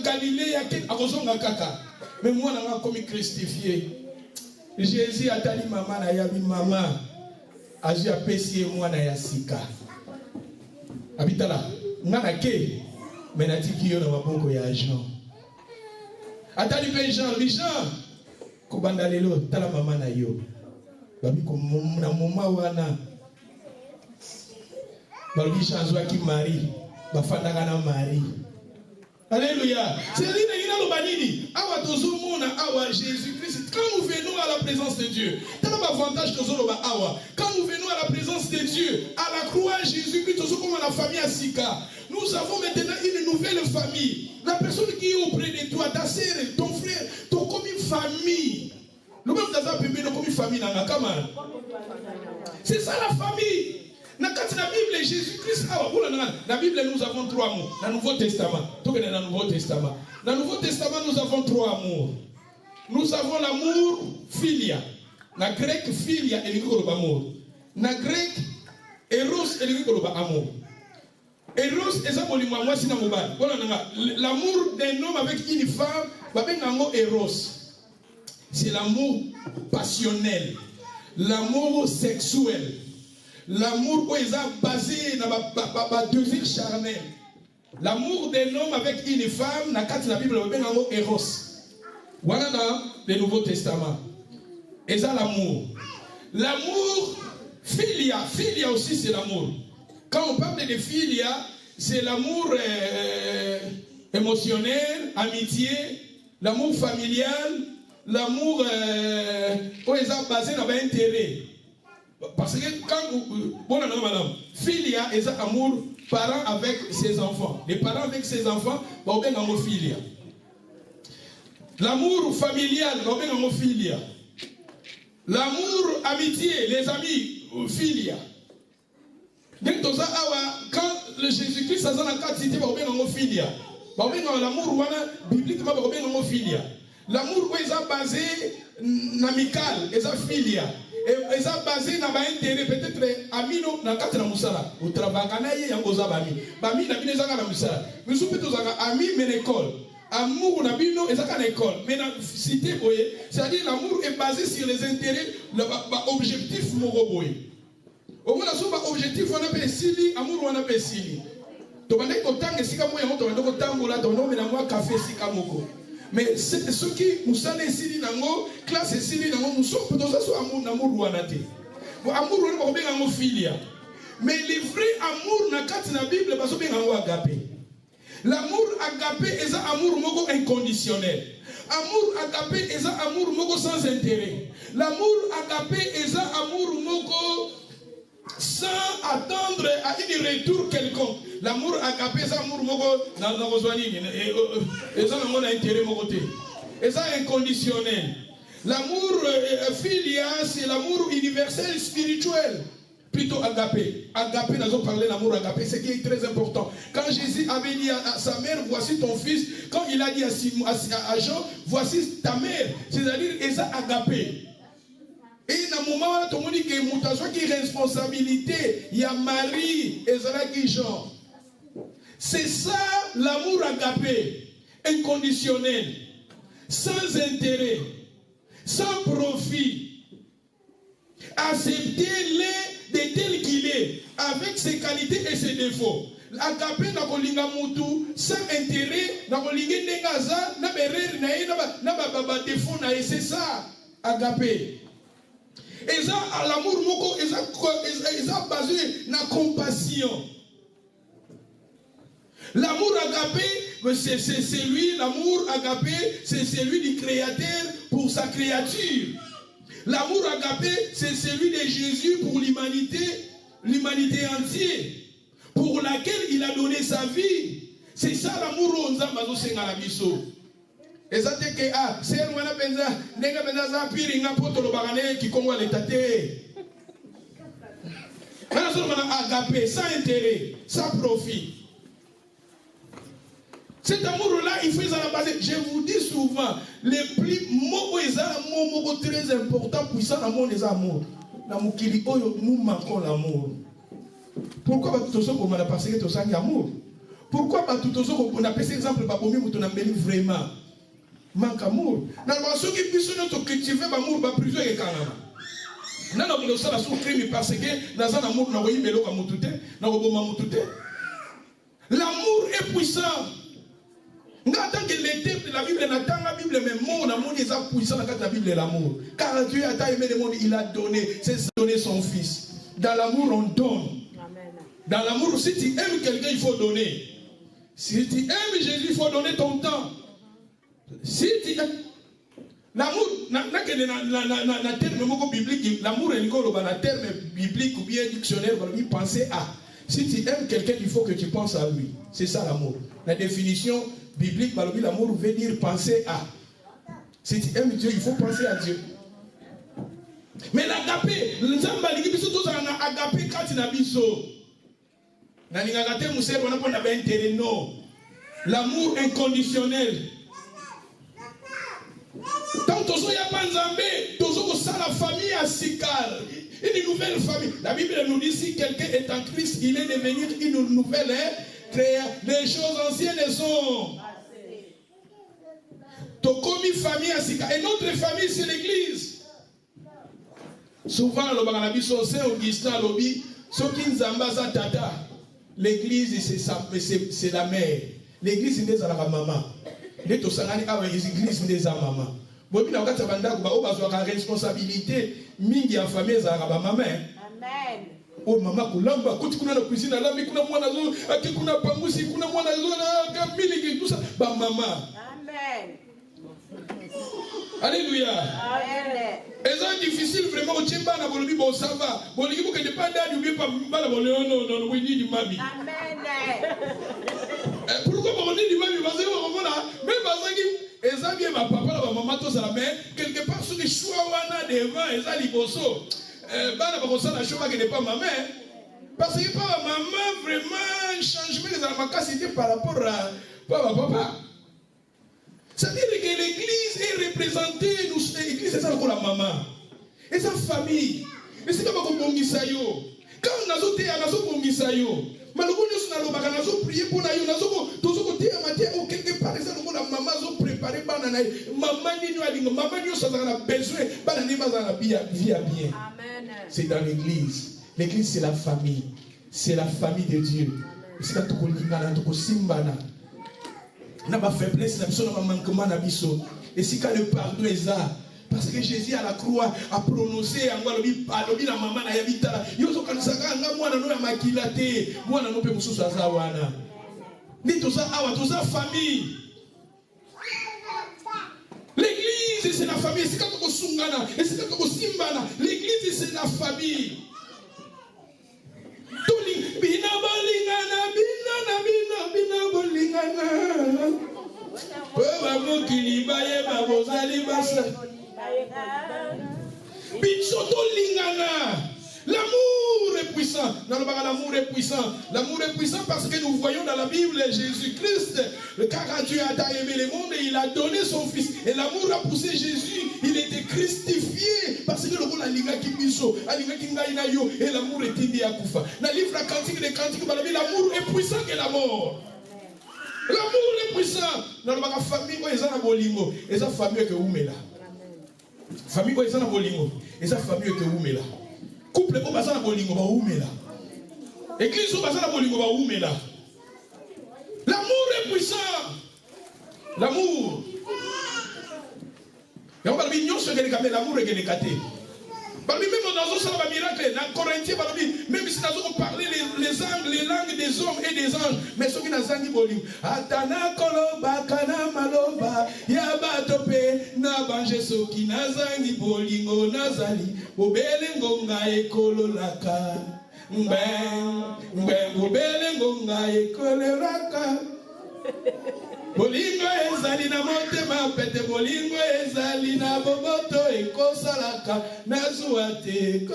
Galilée, makene akozonga kaka. Mais moi n'a pas commis christifié. Jésus a dit maman na yabi maman, aji apesi moi na yasika. Habitala. Nana ke menatiki yo na maboko ya Jean. Atali pe Jean, kobanda lelo tala mama na yo. Babi ko na moma wana. Babi Jean zwaki Marie, bafandaka na Marie. Alléluia. C'est dit dans le banini. Awa tozomona awa Jésus Christ. Quand nous venons à la présence de Dieu, t'as l'avantage que nous awa. Quand nous venons à la présence de Dieu, à la croix Jésus Christ, nous sommes comme la famille Asika. Nous avons maintenant une nouvelle famille. La personne qui est auprès de toi, ta sœur, ton frère, ton comme une famille. Le même dans un bébé, comme une famille dans la camarade. C'est ça la famille. Dans la Bible, Jésus-Christ, dans la Bible, nous avons 3 mots. Dans le Nouveau Testament. Dans le Nouveau Testament. Dans le Nouveau Testament, nous avons 3 amours. Nous avons l'amour philia. Dans le grec, philia est l'amour. Dans le grec, eros est l'amour. Eros est l'amour d'un homme avec une femme, eros. C'est l'amour passionnel, l'amour sexuel. L'amour où ils ont basé dans le désir charnel. L'amour d'un homme avec une femme, dans la Bible, on appelle Eros. Voilà dans le Nouveau Testament. Et ça, l'amour. L'amour, philia. Philia aussi, c'est l'amour. Quand on parle de philia, c'est l'amour émotionnel, amitié, l'amour familial, l'amour où ils ont basé dans l'intérêt. Parce que quand bon, madame, philia est un amour parent avec ses enfants. Les parents avec ses enfants, on bien amour philia. L'amour familial, on bien amour philia. L'amour amitié, les amis, philia. Donc quand le Jésus-Christ a dans 4 cités, on bien amour philia. On bien l'amour bibliquement, on bien amour philia. L'amour où ils ont basé amical, ils ont philia. Et ils ont basé dans l'intérêt, peut-être amino dans 4 na musala. Au travail, il y a un bami. Bami n'a pas de musala. Mais si vous avez ami, mais l'école. Amour n'a pas de école. Mais dans la cité, c'est-à-dire l'amour est basé sur les intérêts, l'objectif moroboy. Au moins, l'objectif, on appelle Sili, amour, on appelle Sili. Tu vas dire que tu as un café, mais ceux qui nous sont ici, classe ici, nous sommes plutôt amour amour philia. Mais le vrai amour dans la Bible, parce que c'est agapé. L'amour agapé est un amour inconditionnel. Amour agapé est un amour sans intérêt. L'amour agapé est un amour sans attendre à un retour quelconque. L'amour agapé, c'est un amour c'est inconditionnel. L'amour philia, c'est l'amour universel spirituel. Plutôt agapé. Agapé, nous avons parlé de l'amour agapé, ce qui est très important. Quand Jésus avait dit à sa mère, voici ton fils, quand il a dit à Jean, voici ta mère, c'est-à-dire, et ça agapé. Et dans le moment où tout le monde dit que il y a une responsabilité, il y a Marie et Zalaki Jean. C'est ça l'amour agapé, inconditionnel, sans intérêt, sans profit. Acceptez-le de tel qu'il est, avec ses qualités et ses défauts. Agapé na kolinga mutu sans intérêt, na kolinga nengaza, na berer na ba défaut na c'est ça agapé. Et ça l'amour moko et ça basé na compassion. L'amour agapé, c'est lui, l'amour agapé, c'est celui du Créateur pour sa créature. L'amour agapé, c'est celui de Jésus pour l'humanité entière, pour laquelle il a donné sa vie. C'est ça l'amour au Nzambazo Sengalabiso. Et ça te que c'est un wana benza nenga benza za piri nga poto lo bagane qui kongo l'étaté. Mana solo mana agapé sans intérêt, sans profit. Cet amour-là, il faut la base. Je vous dis souvent, les plus mots très important, puissant l'amour des amours. Nous manquons l'amour. Pourquoi tout ça qu'on a passé tout ça l'amour? Pourquoi tout ça qu'on a passé exemple par bomi mouton ambeli vraiment manque amour. Dans le ceux qui puissent nous cultiver l'amour, va plus que kanama. Non non nous ça la souffrir parce que dans un amour nous voyons melo comme moutoute, nous voyons moutoute. L'amour est puissant. Nous attendons que les textes de la Bible n'attendent la Bible, mais mon amour est puissant dans la Bible et l'amour. Car Dieu a tant aimé le monde, il a donné, c'est donner son fils. Dans l'amour, on donne. Amen. Dans l'amour, si tu aimes quelqu'un, il faut donner. Si tu aimes Jésus, il faut donner ton temps. Si tu aimes. L'amour, n'a terme biblique, l'amour est un terme biblique ou bien dictionnaire, il penser à. Si tu aimes quelqu'un, il faut que tu penses à lui. C'est ça l'amour. La définition biblique, l'amour veut dire penser à. Si tu aimes Dieu, il faut penser à Dieu. Mais l'agapé, l'agapé quand il a biso. Non. L'amour inconditionnel. Tant que tu as Nzambé, tu as la famille à Sikar. Une nouvelle famille. La Bible nous dit si quelqu'un est en Christ, il est devenu une nouvelle création. Les choses anciennes sont. Tokomi famille à Sika. Et notre famille, c'est l'église. Souvent, le Saint Augustin Lobi, Sokin Tata. L'église, c'est la mère. L'église, c'est la maman. L'église, c'est la maman. Bon, il y a une responsabilité. Mingi ya famille za ba mama. Amen. Oh mama kulamba kuti kuna na cuisine la mi kuna mwana zo ati kuna pamusi kuna mwana zo na kamili tout ça ba mama. Amen. Alléluia. Amen. C'est difficile vraiment au tchemba na bolobi bon ça va. Bolobi ko ke pas dadi ou bien pas bala bolo non we need mami. Amen. Pourquoi on dit mami parce que on a même parce que et bien ma papa la maman tous à la main quelque part sur les choix wana devant et ça liboso bana ba kosa la choix qui n'est pas ma mère parce que pas ma maman vraiment changement des amakasité par rapport à papa. C'est-à-dire que l'église est représentée nous l'église c'est ça pour la maman et sa famille et c'est comme bongisa yo quand on a zoté à nazo bongisa yo malgré nous na lobaka nazo prier pour na yo nazo tozoko te amatia ou quelque part ça nous la maman zo préparer bana na maman ni no alinga maman yo ça a besoin bana ni baza na vie bien. Amen. C'est dans l'église. L'église c'est la famille. C'est la famille de Dieu. C'est quand tu lingana tu simbana. Na ba faiblesse na biso na manquement na biso. Et si quand le pardon est là parce que Jésus à la croix a prononcé alobi na maman na yabitala yo zo kanisaka nga mwana no ya makila te mwana no pe mususu aza wana ni toza awa toza famille. L'église c'est la famille c'est quand on sungana et c'est quand on simbana l'église c'est la famille. Toli bina bolingana Peba mokili baye babozali basa Bichoto lingana. L'amour est puissant. L'amour est puissant. L'amour est puissant parce que nous voyons dans la Bible Jésus-Christ. Car Dieu a aimé le monde et il a donné son fils. Et l'amour a poussé Jésus. Il était christifié parce que le rôle a linga qui biso, a linga qui ngaina yo et l'amour est indi akufa. Dans le livre Cantique des Cantiques, l'amour est puissant que la mort. L'amour est puissant. Dans la famille, ils ont un bolingo. Ils ont une famille que oumela. Famille, ils ont un bolingo. Ils ont une famille que oumela. Couple, ils ont un bolingo, ba oumela. Église, ils ont un bolingo, ba oumela. L'amour est puissant. L'amour. Et on va dire, l'amour est gagné. Même dans un miracle, dans Corinthiens, même si nous avons parlé les langues des hommes et des anges, mais ceux qui n'ont pas Atana koloba kana maloba yaba tope na ange soki nazangi bolingo nazali obele ngonga ekololaka obele ngonga ekololaka bolingo ezali na motema pete bolingo ezali na boboto ekosalaka nazwa te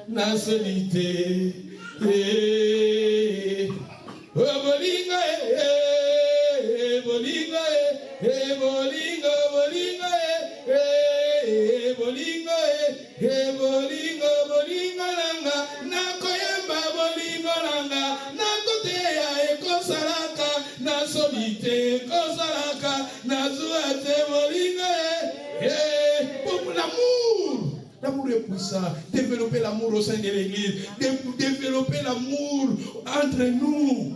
nasoli te bolingo bolingo bolingo bolingo bolingo bolingo bolingo nanga nakoyemba bolingo nanga nakoteya ekosalaka nasobite ekosalaka nazwa te bolingo l'amour est puissant. Développer l'amour au sein de l'église, développer l'amour entre nous.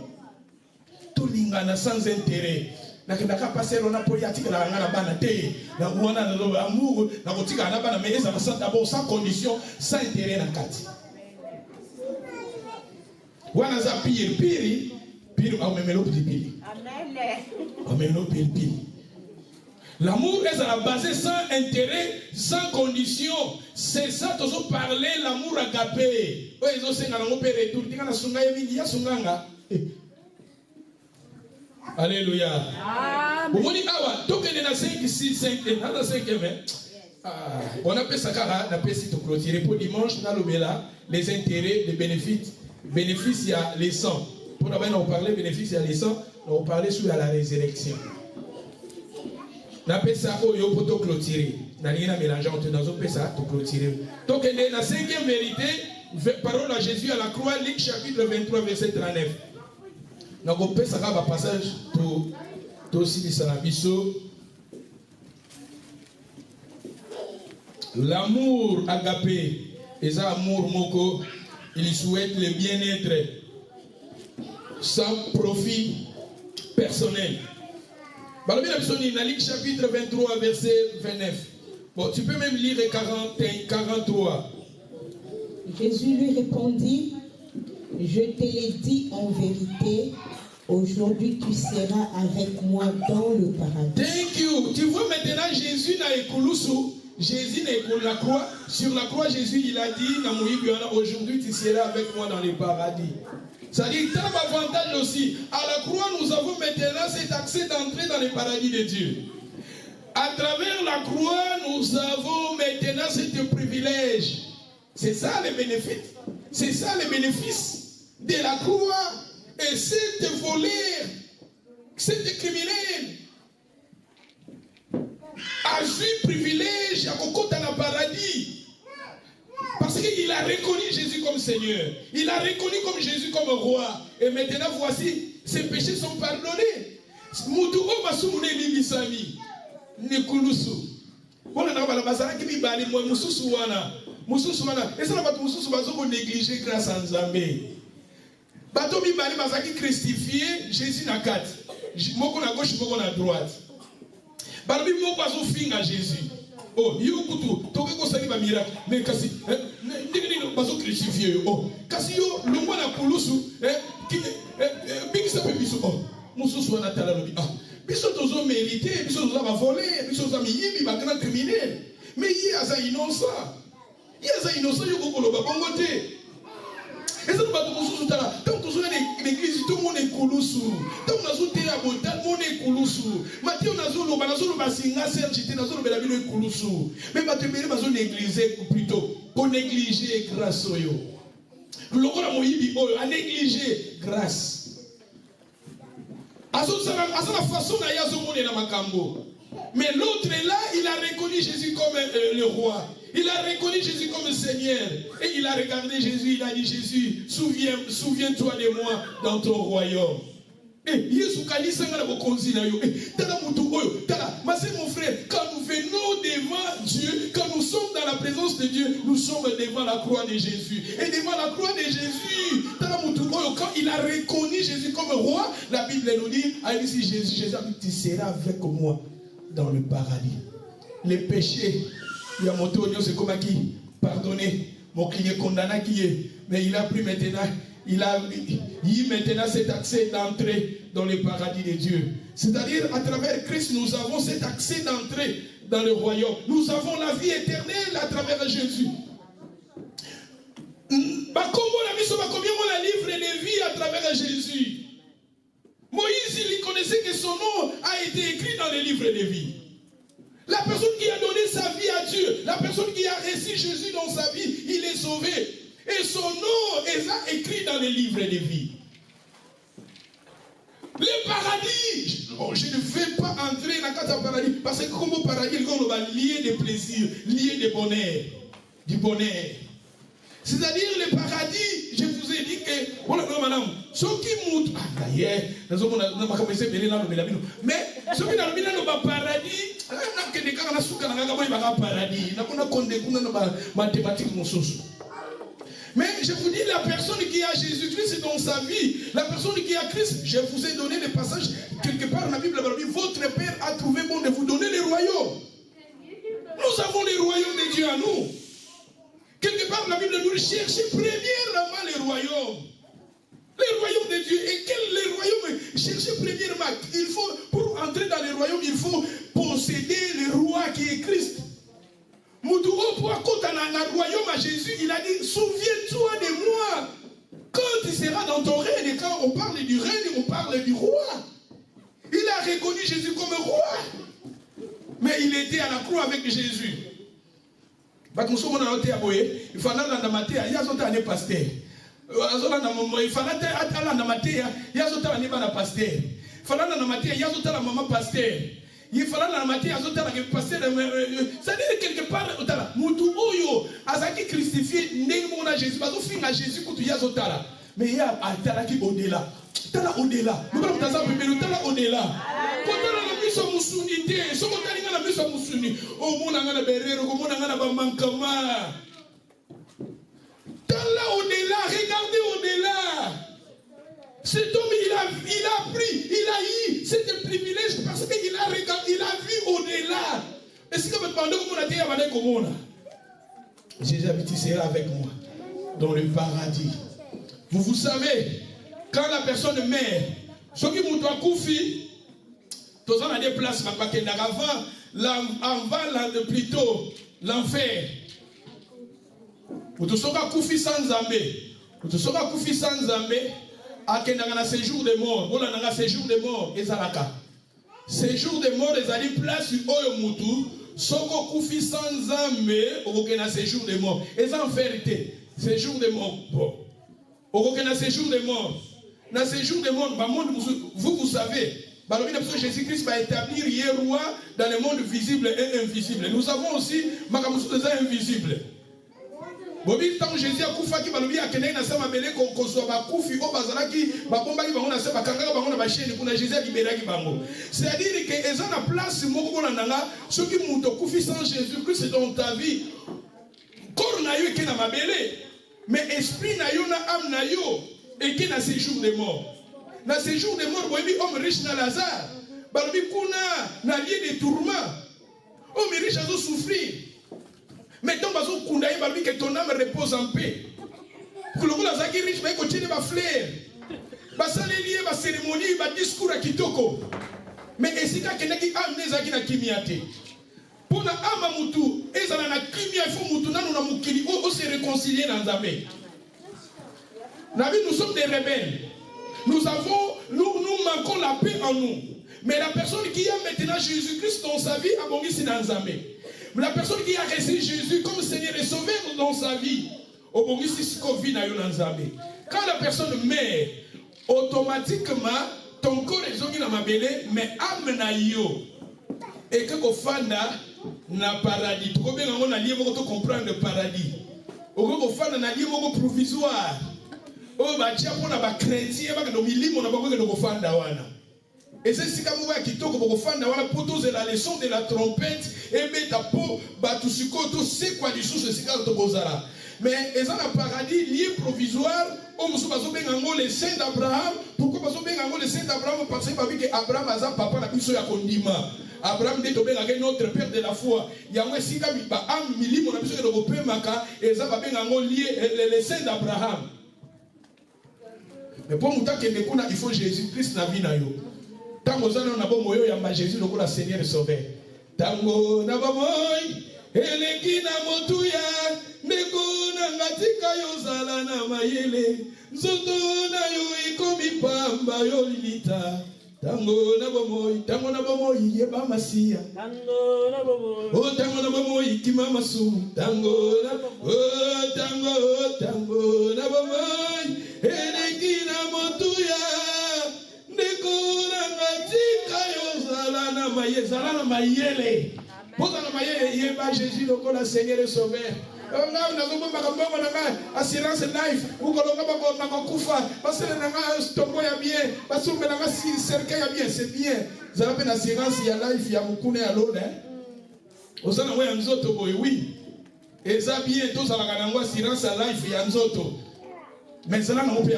Tout l'ingana sans intérêt. Nakendaka passer on a politique la ngana bana te na wana na amour na kotika na bana mais ça va d'abord sans condition sans intérêt na kati wana za pire au memelo pili amen amelo pili. L'amour est à la base sans intérêt, sans condition. C'est ça que nous parlons, l'amour agapé. Oui, ils ont dit alléluia. On appelle ça clôturer pour dimanche, les intérêts, les bénéfices. Bénéfices, il y a les sangs. Pour d'abord, on parlait bénéfices, il y a les sangs. On parlait sur la résurrection. N'appelle ça oyo poto clôturer. N'alina mélanger entre dans un ça pour clôturer. Donc la cinquième vérité, parole à Jésus à la croix, Luc chapitre 23 verset 39. Donc on peut ça va passage pour aussi les salabiso. L'amour agapé, et ça amour moko, il souhaite le bien-être sans profit personnel. Luc chapitre 23 verset 29. Bon, tu peux même lire 43. Jésus lui répondit, je te l'ai dit en vérité, aujourd'hui tu seras avec moi dans le paradis. Thank you. Tu vois maintenant Jésus n'a écouloussou. Jésus n'a la croix. Sur la croix, Jésus il a dit, aujourd'hui tu seras avec moi dans le paradis. Ça dit, tant avantage aussi. À la croix, nous avons maintenant cet accès d'entrer dans le paradis de Dieu. À travers la croix, nous avons maintenant ce privilège. C'est ça le bénéfice. C'est ça le bénéfice de la croix. Et c'est de voler, c'est de criminel. A eu privilège à Coco dans le paradis. Parce qu'il a reconnu Jésus comme Seigneur. Il a reconnu comme Jésus comme roi. Et maintenant, voici, ses péchés sont pardonnés. Moutouo Masumune Limisami. Nekulusu. Voilà, on a la qui bali moi Moussousouana. Moussousouana. Et ça, on Moussous va négliger grâce à Nzambé. Bato mi bali mazaki christifié, Jésus n'a quatre. Moko na gauche, moko na droite. Balobi moko azo finga Jésus. Oh, yukutu, toke ko sali ba miracle, mais kasi ndini bazo crucifié. Oh, kasi yo longwa na kulusu, bingisa pe biso. Oh, mususu na tala lobi. Ah, biso tozo mérité, biso tozo ba voler, biso tozo miyibi ba grand criminel. Mais yi aza innocent. Yi aza innocent yo ko loba bongo te. Et ça, nous avons tant que l'église, tout le monde est colossal. Tant que nous avons été abondants, tout le monde est colossal. Maintenant, nous avons colossal. Mais nous avons négligé plutôt. Pour négliger grâce. Nous avons négligé grâce. Mais l'autre est là, il a reconnu Jésus comme le roi. Il a reconnu Jésus comme Seigneur. Et il a regardé Jésus, il a dit, Jésus, souviens-toi de moi dans ton royaume. Mon frère, quand nous venons devant Dieu, quand nous sommes dans la présence de Dieu, nous sommes devant la croix de Jésus. Et devant la croix de Jésus, quand il a reconnu Jésus comme roi, la Bible nous dit, Jésus, tu seras avec moi dans le paradis. Les péchés, il y a mon tour, c'est comme qui pardonné, mon client condamné qui est, mais il a pris maintenant il a eu maintenant cet accès d'entrée dans le paradis de Dieu. C'est-à-dire, à travers Christ, nous avons cet accès d'entrée dans le royaume. Nous avons la vie éternelle à travers Jésus. Combien on a livre de vie à travers Jésus. Moïse, il connaissait que son nom a été écrit dans les livres de vie. La personne qui a donné sa vie à Dieu, la personne qui a reçu Jésus dans sa vie, il est sauvé. Et son nom est écrit dans les livres de vie. Le paradis, je ne vais pas entrer dans le paradis, parce que comme au paradis, on va lier des plaisirs, lier des bonheurs, du bonheur. C'est-à-dire le paradis, je vous ai dit que, voilà, non, madame, ceux qui montent, d'ailleurs, mais ceux qui dans le paradis, mais je vous dis, la personne qui a Jésus-Christ dans sa vie, la personne qui a Christ, je vous ai donné des passages, quelque part dans la Bible, votre Père a trouvé bon de vous donner les royaumes. Nous avons les royaumes de Dieu à nous. Quelque part, la Bible nous dit, cherchez premièrement les royaumes. Les royaumes de Dieu. Et quels les royaumes? Cherchez premièrement. Il faut, pour entrer dans les royaumes, il faut posséder le roi qui est Christ. Moudouo, pour quand on a un royaume à Jésus, il a dit, souviens-toi de moi. Quand tu seras dans ton règne, et quand on parle du règne, on parle du roi. Il a reconnu Jésus comme roi. Mais il était à la croix avec Jésus. Il faut que il faut aller pasteur. Il faut c'est-à-dire quelque part, crucifié, Jésus, mais il y a au-delà. Au-delà. Au-delà. Au-delà, regardez au-delà. Cet homme, il a pris, il a eu cet privilège parce qu'il a regardé, il a vu au-delà. Est-ce que vous demandez comment on a dit à comment Jésus sera avec moi dans le paradis. Vous savez, quand la personne meurt, ceux qui m'ont koufi, tous on a des places, avant, plutôt l'enfer. Vous tous koufi sans Zambé. Vous tous koufi sans Zambé. Akendanga na séjour de mort, on a un séjour de mort, ezalaka. Séjour de mort, ezali place oyo mutu, soko kufi sans Zambé, okena séjour de mort. Eza en vérité, séjour de mort. Bon. Okena séjour de mort. Na séjour de mort, vous savez, Jésus-Christ va établir hier roi dans le monde visible et invisible. Nous avons aussi makamusu invisible. Bobi tant Jésus a kufaki balobi akene na sama bele ko so ba kufi o bazalaki ba bomba ki bango na se ba kanga bango na ba chaîne kuna Jésus a libéraki bango. C'est-à-dire que eza na place moko bona nanga ceux qui muto kufi sans Jésus-Christ dans ta vie. Corps na yo ke na mabele mais esprit na yo na âme na yo et ke na séjour de mort. Na séjour de mort bobi homme riche na Lazare. Balobi kuna na lieu de tourment. Homme riche a souffrir. Mais donc, que ton âme repose en paix. Que le Zaki riche va continuer à fleur. Basalelier, ba cérémonie, ba discours à Kitoko. Mais est-ce qu'il y a amené na kimiate? Pour na amamutu, ezala na kimia, il faut mutu na nous mukili, on se réconcilier dans Zambé. Nous sommes des rebelles. Nous manquons la paix en nous. Mais la personne qui a maintenant Jésus-Christ dans sa vie a bon ici dans Zambé. La personne qui a reçu Jésus comme Seigneur et Sauveur dans sa vie, quand la personne meurt, automatiquement, ton corps est zongi na mabele, mais âme na yo. Et que kofanda na paradis. Tu comprendre le paradis. Kofanda na lié moko provisoire. Oh ba tia pona ba chrétien ba no milimo na ba ko kofanda wana. Et c'est ce qui est pour la leçon de la trompette et mettre peau, tout c'est quoi du sous ce mais ils ont un paradis lié provisoire. Les saints d'Abraham. Pourquoi les saints d'Abraham? Parce que Abraham a papa na biso ya kondima. Abraham est notre père de la foi. Il y a un sika ba am milimo na biso de maka et ça va lié les saints d'Abraham. Mais pour nous il faut Jésus-Christ na vie na yo. Tango zana na bomo yo yamba Jésus lokola Seigneur et Sauveur. Tango na bomoy eleki na motuya ndeko na ngatika yo zala na mayele nzoto na yo ikomi pamba yo lilita. Tango na bomoy yeba masia. Tango na bomoy. Oh tango na bomoy kima masu. Tango na bomoy eleki na motuya ndeko na ngatika yo zala na mayele. Posa na mayele yeba Jésus lokola Seigneur et Sauveur. Assurance life, ou bien, c'est bien. Vous avez une assurance, il y a life, il y a beaucoup de l'autre. Vous avez un autre, oui. Et ça, bien, tous à la assurance life, il y a un autre. Mais ça, n'a pas pu y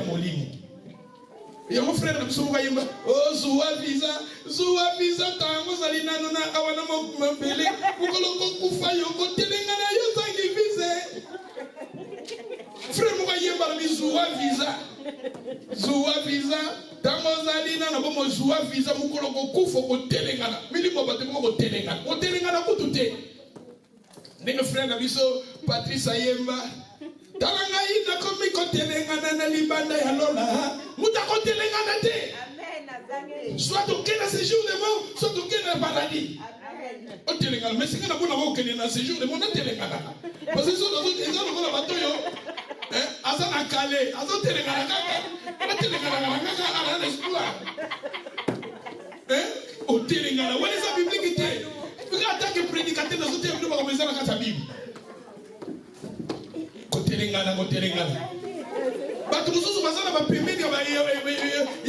il y a mon frère qui m'a dit, oh, Zoua visa, tango zalina nona awana mambele, ukoloko kufa yoko telengana yo tangi visa. Frère mwa yemba mi Zoua visa, tango zalina na bomo Zoua visa mukoloko kufa ko telengana. Milimo bate ko telengana kutute. Nenga frère na biso Patrice Ayemba. Talanga ina komi ko telengana na libanda ya lola. Muta ko telengana te. Soit aucun séjour de mort, soit aucun paradis. Au Télégana, mais c'est que nous avons aucun séjour de mort, au Télégana. Parce que les autres, ils ont un bateau, ils ont un calé, ils ont Télégana, au Télégana, où est la Bible qui est? Vous attaquez le prédicateur dans le Télégana, vous avez besoin de la Bible. Au Télégana. Batu mususu bazana ba pembeni ya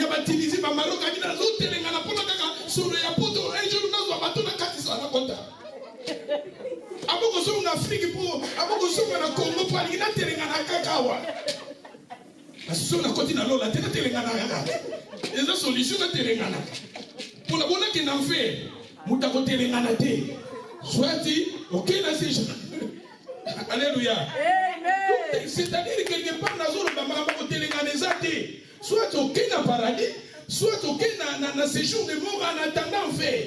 batilizi ba maroka kina zotelenga na pona kaka solo ya poto ejo nazo bato na kati sana konta aboko so na Afrique pour aboko so na Congo pa ngina telenga na kakawa aso na koti na lola tena telenga na kaka eza solution na telenga na pona bona ki na fait muta ko telenga na te swati okena sija. Alléluia. Amen. C'est-à-dire quelque part dans le soit aucun paradis, soit aucun séjour de mort en attendant faire.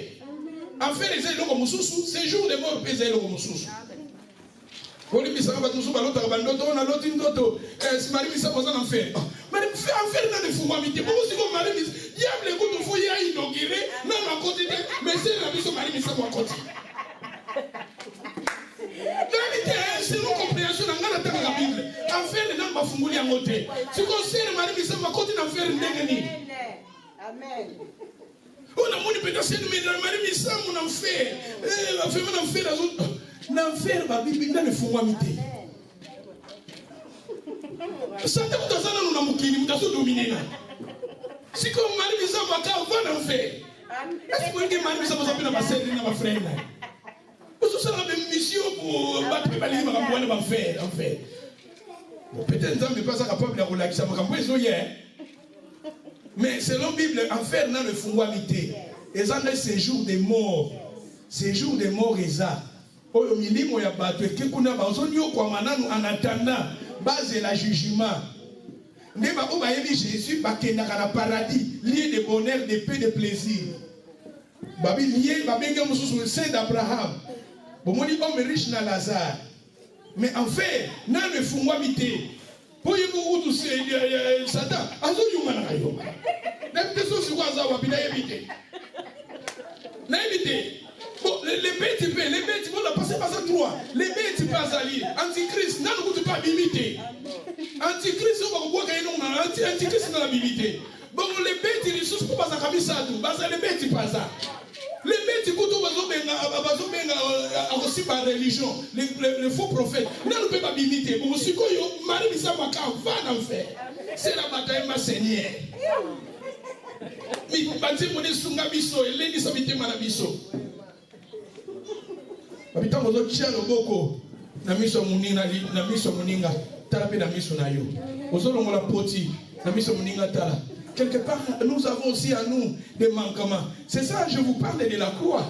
En fait, les éloges comme sous séjour de mort pèse éloges comme sous. Pour les missions, on a l'autre bandoto, on a l'autre indoto. Marie misa posant en faire. Mais en faire dans les fumamités. Pourquoi si vous Marie misa, il y a les gouttes de fouille à inaugurer, non à côté, mais c'est la mission Marie misa à côté. C'est une compréhension dans la Bible. En fait, les gens vont fouiller en côté. Si on sait le mari, ça va continuer à faire une dégaine. Amen. On a mon pédagogie, mais dans le mari, ça, on en fait. On fait dans autres. On fait la Bible dans le fouamité. Ça te coûte ça, nous n'avons pas dominé. Si comme mari, ça va on en fait. Est-ce que mari, ça va s'appeler ma sœur, ma frère? Vous avez la même mission pour battre les balles en fait. Peut-être que vous n'êtes pas capable de relaxer. Mais selon la Bible, enfer dans le fouamité. Et ça, c'est séjour des morts. Séjour des morts, et ça. Au milieu, il y a battu. En attendant, base la jugement. Mais Jésus, il y a un paradis, lié de bonheur, de paix, de plaisir. Babi lié, babi le sein d'Abraham. Bon, on dit homme riche dans Lazare. Mais en fait, dans le fouamité, pour y avoir tout Satan, azo yuma na yuma. Même que ce soit ça, on va éviter. N'éviter. Bon, les bêtes, vont la passer par ça trois. Les bêtes pas alliés. Antichrist, n'a ne pas imiter. Antichrist, on va voir qu'il y a un antichrist dans la bibité. Bon, les bêtes, ils sont pas à ça, les bêtes pas ça. Les bêtes, aussi par religion, les faux prophètes, ne peut pas imiter. Bon, si vous Marie Missamaka va en faire. C'est la bataille, ma Seigneur. Mais bâti mon sungabiso, et l'église habite manabiso. Habitant vos autres chiens, boko, na miso muninga, talape na miso na yo. Aux autres, la poti, na miso muninga tala. Quelque part, nous avons aussi à nous des manquements. C'est ça, je vous parle de la croix.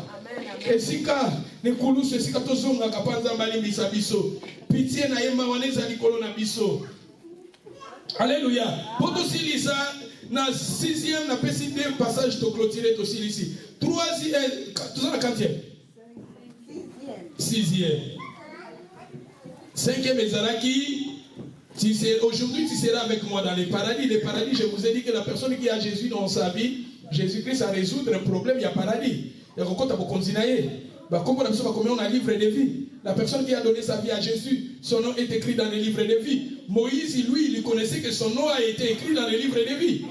Et si quand les coulous, c'est si quand on zonga kapanza mbali misabiso, pitié na yema waneza likolo na biso. Alléluia. Pour tout ça, dans 6e, on a passé 2 passages de clôturer tout ici. 3e, tout ça, la 4e. 6e. 5e, Ezaraki. Aujourd'hui, tu seras avec moi dans les paradis. Les paradis, je vous ai dit que la personne qui a Jésus dans sa vie, Jésus-Christ a résoudre un problème, il y a paradis. Et quand on a continué, comme on a un livre de vie. La personne qui a donné sa vie à Jésus, son nom est écrit dans le livre de vie. Moïse, lui, il connaissait que son nom a été écrit dans le livre de vie.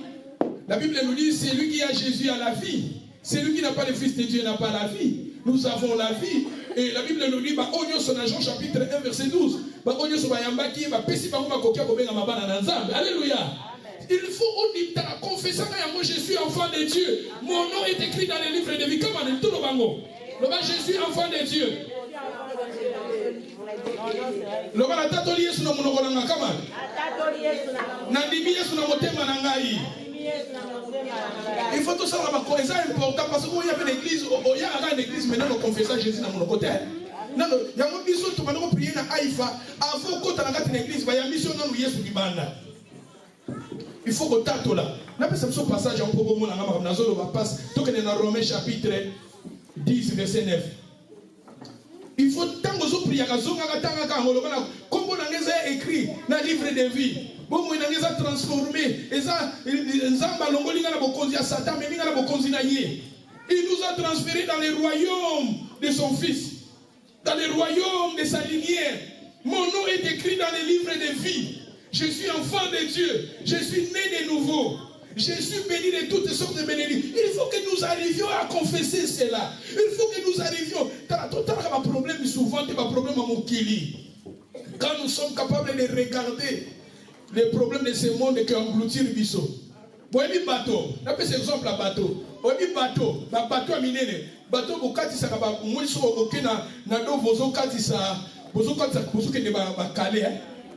La Bible nous dit, c'est lui qui a Jésus à la vie. C'est lui qui n'a pas le Fils de Dieu, n'a pas la vie. Nous avons la vie. Et la Bible nous dit, Jean chapitre 1, verset 12. Alléluia. Il faut confesser que je suis enfant de Dieu. Mon nom est écrit dans le livre de vie. Comment on dit tout le bango? Je suis enfant de Dieu. Le bana tatoli yesu na munoko na ngakama. Nandimi yesu na motema na ngai. Il faut tout ça c'est important parce que il y a l'église, il y a l'église maintenant on confesse Jésus na munoko te. Non, il y a mon biso to banoko prier na Haïfa avant ko ta na l'église ba ya mission na yesu libanda. Il faut que tato là. Na pesa ce passage en pobo mona ngama na zolo ba passe to que dans Romains chapitre 10 verset 9. Il faut tant que vous priez, comme on a écrit dans le livre de vie, bon, on a transformé, il nous a transférés dans le royaume de son fils, dans le royaume de sa lignée. Mon nom est écrit dans le livre de vie. Je suis enfant de Dieu, je suis né de nouveau. Je suis béni de toutes sortes de bénédictions. Il faut que nous arrivions à confesser cela. Il faut que nous arrivions. Un problème souvent, c'est un problème à mon kili. Quand nous sommes capables de regarder les problèmes de ce monde qui engloutir le biseau. Bon, il y a un bateau. Je vais exemple à bateau. Il y a un bateau. Bateau à minene. Bateau, vous avez dit que moi, je suis au Kenya. Vous avez dit que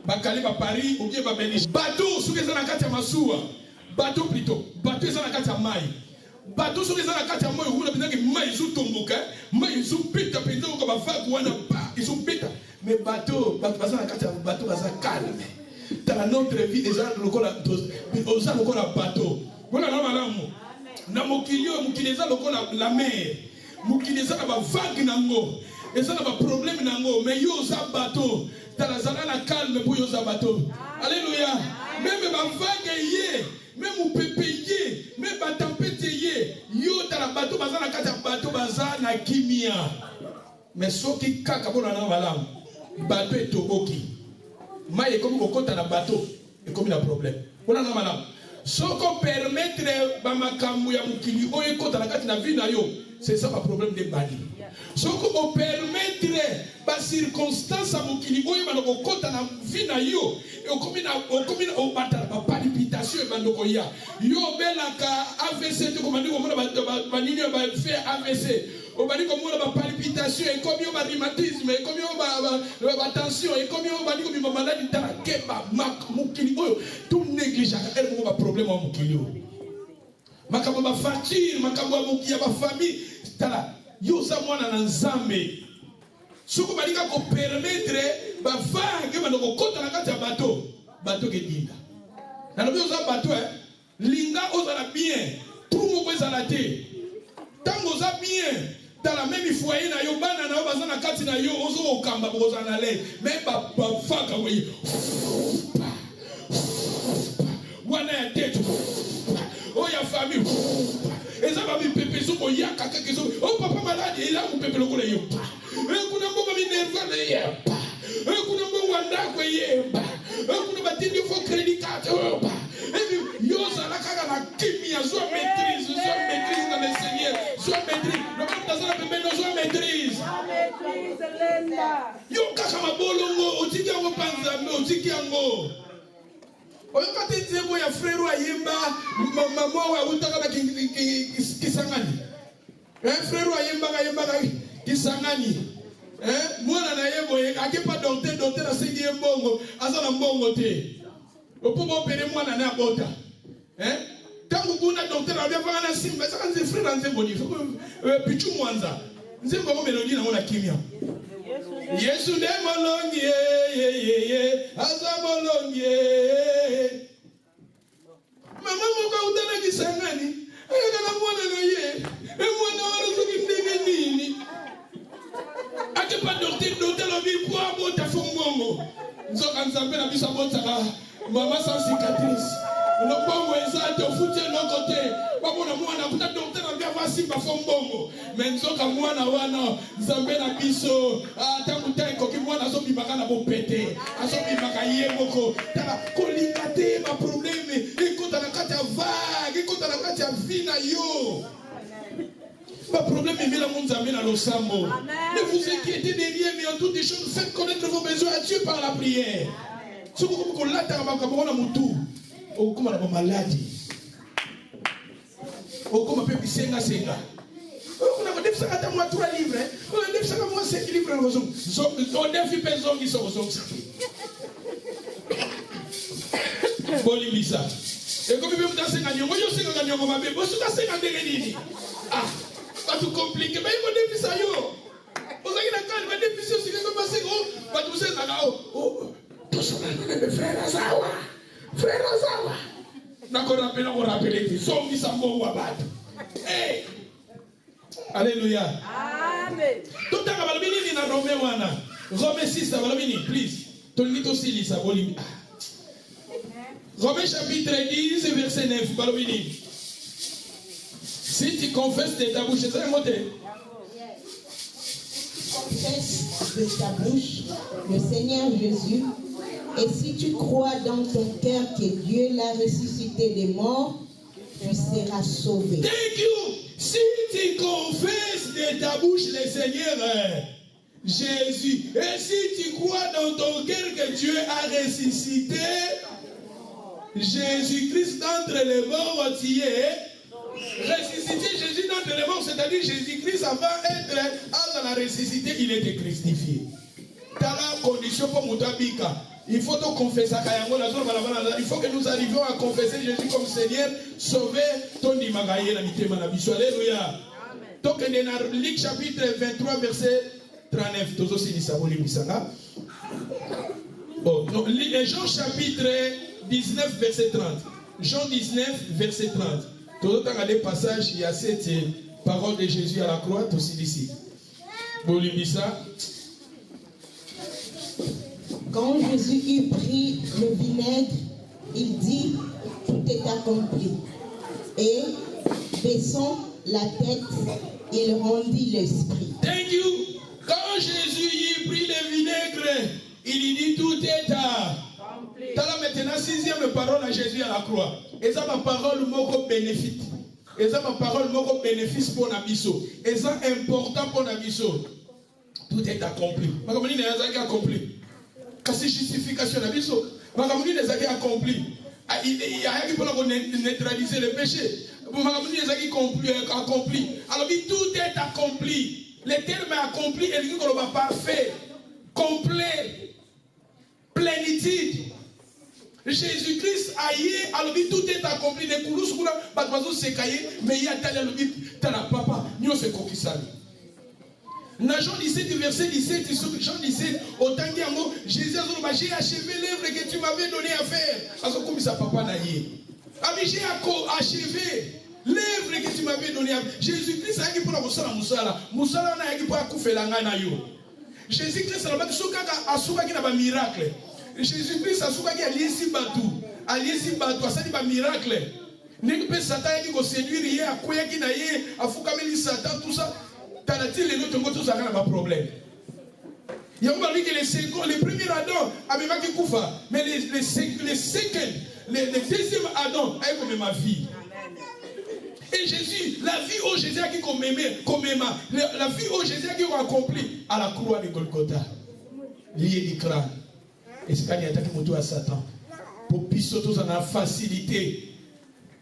Bakali, Paris, ou bien Belgique. Bateau, sous les anakati à Massoua. Bateau plutôt. Bateau, les anakati à Maï. Bateau, sous les anakati à Maï, vous avez dit que Maï, ils sont tombés. Maï, ils sont pétés. Ils sont pétés. Ils sont pétés. Mais bateau, bateau, bateau, calme. Dans notre vie, ils ont un bateau. Voilà, na mokilio, mokileza la mer. Mokileza na vague nango. Et ça n'a pas de problème nango. Mais yo za bateau. Talazana la calme pour yo za bateau. Alléluia. Même ma vague yé, même ou pépé yé, même ma tempête yé. Yo tala bateau bazana kata bateau bazana kimia. Mais ce qui kaka bona na malam. Bateau est toboki. Maïe comme au côté na bateau. Et comme il a problème. Bona na malam. Ce qu'on permettre bamakamu ya mukili oye côté na kati na vie na yo. C'est ça le problème des bali. Ce qu'on permettre par circonstance à mukili oye banoko kota na vie na yo et au commune au batala ba palpitation et banoko ya yo belaka AVC to komandi ko mona ba nini ba faire AVC au bani ko mona ba palpitation et comme yo ba rhumatisme et comme yo ba tension et comme yo ba niko ba maladie tala keba mak mukili oyo tout négligeable elle mo ba problème à mukili yo makambo ba facture makambo ya ba famille tala yo za mwana na nzambe soko balika ko permettre ba vague banoko kota na kati ya bateau bateau ke dinga na lobi oza bateau linga ozala bien tout moko ezala te tango oza bien dans la même foyer na yo bana na yo baza na kati na yo ozo okamba boza na le mais ba vague oyi wana ya tete oya famille et ça va me péper sur mon yak à quelque chose. Oh papa malade, il a coupé le collet. Et qu'on a beau m'énerver de hier. Et qu'on a beau wanda quoi hier. Et qu'on a bâti du faux crédit carte. Et puis, yo ça la caga la kimia, soit maîtrise dans le Seigneur, soit maîtrise. Le monde dans la bébé, soit maîtrise. Maîtrise, Lenda. Yo caca ma bolongo, otiki ango panza, otiki ango. Oyokate nzembo ya frère wa yemba mama wa utaka na kisangani frère wa yemba kisangani mwana na yembo akepa docteur na sengi mbongo azana mbongo te opobo opere mwana na bota tangu kuna docteur abia na simba saka nze frère na nzembo ni pichu mwanza nzembo mo melodi na mona kimia Yesu ne molongi aza molongi maman moka udana kisangani ayaka na mwana na ye mwana wana soki ndenge nini ake pa docteur lobi po abota fombongo nzoka nzambe na biso abotaka mama sans cicatrice lobongo eza te ofuti eloko te bamona mwana kuta docteur na biava asimba fombongo me nzoka mwana wana nzambe na biso ntango ta ekoki mwana azobimaka na bopete azobimaka ye moko tala kolinga te baprobleme ekota na kati ya vague ekota na kati ya vi na yo problème est là, mon ami, dans le sambo. Ne vous inquiétez de rien, mais en toutes les choses, faites connaître vos besoins à Dieu par la prière. Ce que vous avez dit, vous avez maladie. Vous avez pu senga senga. Vous avez dit que vous avez 3 livres. Vous avez dit que vous avez 5 livres. Vous avez fait personne qui sont bon, Lisa. Et comme vous avez dit, vous avez dit, pas tout compliqué, mais il faut défier ça. Vous avez la calme, mais défier aussi, c'est pas si gros. Pas tout ça, tout ça, frère Azawa. Frère Azawa. D'accord, on rappelle les hommes qui sont bons ou abattent. Hey! Alléluia. Amen. Tout à l'heure, il y a Romains 6, please. Tout le monde aussi lit ça. Romains chapitre 10, verset 9. Si tu confesses de ta bouche, c'est un mot. Confesse de ta bouche le Seigneur Jésus, et si tu crois dans ton cœur que Dieu l'a ressuscité des morts, tu seras sauvé. Thank you. Si tu confesses de ta bouche le Seigneur Jésus, et si tu crois dans ton cœur que Dieu a ressuscité Jésus-Christ d'entre les morts, tu es ressuscité Jésus d'entre les morts, c'est-à-dire Jésus-Christ avant d'être à la ressuscité, il était christifié. Dans la condition pour Moutabika, il faut te confesser il faut que nous arrivions à confesser Jésus comme Seigneur, sauver ton dimagaye la mitema na biso. Alléluia. Donc dans Luc chapitre 23 verset 39, tous aussi dit ça boli misanga. Bon, non, Jean chapitre 19 verset 30. Jean 19 verset 30. Tout le temps, il y a des passages, il y a cette parole de Jésus à la croix, aussi d'ici. Vous lisez ça? Quand Jésus eut pris le vinaigre, il dit, tout est accompli. Et, baissant la tête, il rendit l'esprit. Thank you. Quand Jésus eut pris le vinaigre, il dit, tout est accompli. T'as là maintenant 6e parole à Jésus à la croix. Et ça, ma parole, mon bénéfice. Et ça, ma parole, mon bénéfice pour Nabiso. Et ça, important pour Nabiso. Tout est accompli. Ma commune est accompli. Quand c'est justification Nabiso, ma commune est accompli. Il y a rien pour neutraliser le péché. Ma commune est accompli. Alors, tout est accompli. Le terme accompli est dit qu'on va parfait, complet, plénitude. Jésus-Christ aïe, alors tout est accompli. Les coulous, mais il y a tel papa, nous c'est coquissani. Dans Jean 17, verset 17, Jean 17, autant que Jésus a dit, j'ai achevé l'œuvre que tu m'avais donné à faire. Alors, comme ça, papa n'a pas. J'ai achevé l'œuvre que tu m'avais donné à faire. Jésus-Christ a dit pour la moussala, moussala n'a dit pour la koufelanga na yo. Jésus-Christ a dit un miracle. Jésus-Christ a dit que ça dit un miracle. N'est-ce pas Satan qui va séduire, à quoi qui n'a pas, à foucamer Satan, tout ça. T'as-t-il les autres tout ça n'a pas de problème. Il y a dit que les premiers Adam avaient pas de koufa, mais les deuxième Adam avaient comme ma vie. Et Jésus, la vie où Jésus a qui la vie où Jésus a qui accompli à la croix de Golgotha, lié du crâne. Et c'est quand il attaque mon à Satan. Pour pisser tous en la facilité.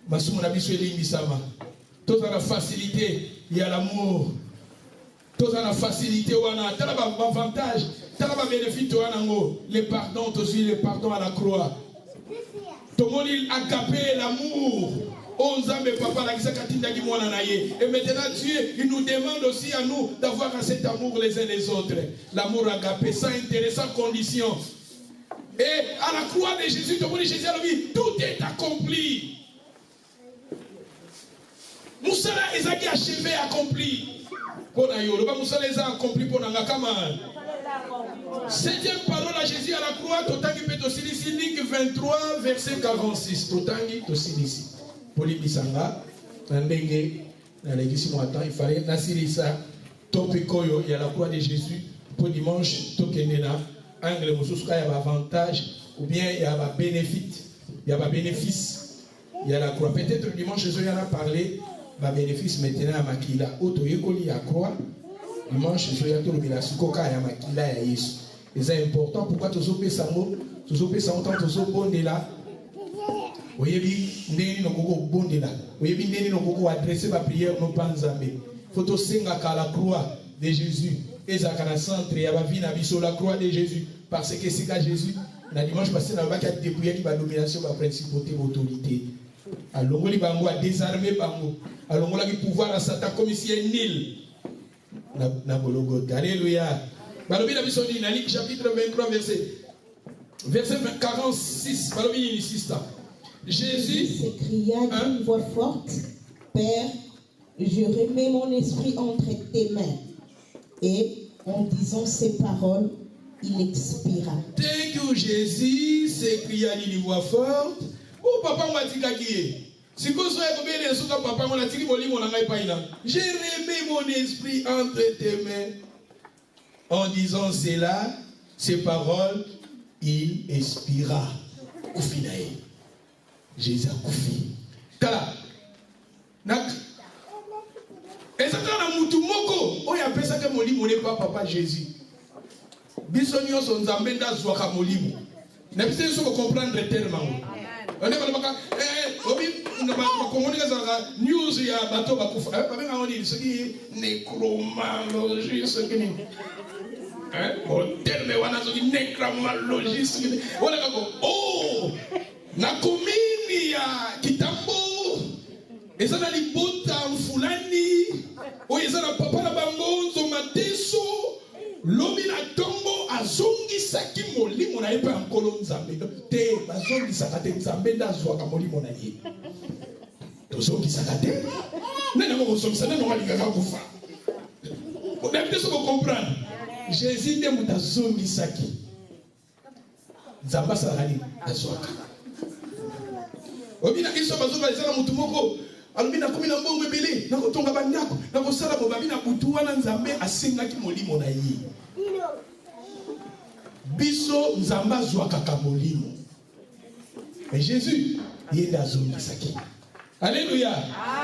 Tous en la facilité, il y a l'amour. Tous en la facilité, il y a l'avantage. Il y a bénéfice, le pardon, aussi le pardon à la croix. Tout le monde a agapé l'amour. Et maintenant Dieu, il nous demande aussi à nous d'avoir cet amour les uns les autres. L'amour agapé, sans intérêt, sans condition. Et à la croix de Jésus, tout est accompli. Moussala ezaki achevé, accompli. Pour Nayo, le Moussala est accompli pour Nangakaman. Septième parole à Jésus à la croix, Totangi Petosilisi, Luc 23, verset 46. Totangi Tosilisi. Polimisanga, Nandenge, Nandegi Moatan, il fallait Nasirisa, Topikoyo, et à la croix de Jésus, pour dimanche, Tokenena, Angle Moussouska, il y a avantage, ou bien il y a un bénéfice. Il y a un bénéfice. Il y a la croix. Peut-être le dimanche, Jésus en a parlé, un bénéfice maintenant à Makila. Auto Yekoli à croix. Dimanche, Jésus a tout le Milasukoka et à Makila et à Yesu. Et c'est important. Pourquoi tu as fait ça? Tu as fait ça en tant que tu as fait là. Vous voyez bien, nous avons bon là. Vous voyez bien, nous avons adressé ma prière, nos panzambé. Faut que tu à la croix de Jésus. Et ça, à la centre, il y a vie sur la croix de Jésus. Parce que c'est qu'à Jésus, le dimanche passé, nous avons dépouillé qui va domination, la principauté, l'autorité. Alors, on va désarmer Bango. Alors, on va pouvoir à Satan comme ici un Nil. Alléluia. Luc chapitre 23, verset 46. Jésus s'écria d'une voix forte, Père, je remets mon esprit entre tes mains. Et en disant ces paroles, il expira. Dès que Jésus s'écria d'une voix forte, oh papa m'a dit qu'il si vous avez papa m'a dit je remets mon esprit entre tes mains. En disant cela, ces paroles, il expira. Koufinae. Jésus a koufi. Kala. Nak. Et ça quand on a moutumoko, on y appelle ça que moli n'est pas papa Jésus. Bisonio son zambenda zwaka molimu. Na bisa so comprendre tellement. On est pas obi na ba communiquer ça news ya bato ba kufa. Ba benga on dit ce qui nécromalogie ce qui ni. Mon terme wana so qui nécromalogie ce qui. Wala kako oh na komini ya kitambo. Eza na libota fulani. O eza na papa na bango zo mateso. Lobi na tombo azongi saki molimo na epa nkolo nzambe te bazongi sakate nzambe ndazwa ka molimo na ye tozongi sakate nena mo zongi sana no walinga ka kufa on a peut-être se comprendre Jésus de mutazongi saki nzamba salani azwaka obi na kiso bazonga ezala mutu moko alobi na komi na mbongo ebele na kotonga bandako na kosala bobabi na butu wana nzambe asengaki molimo na ye biso nzambe azwakaka molimo mais Jésus yende azongisaki. Alléluia.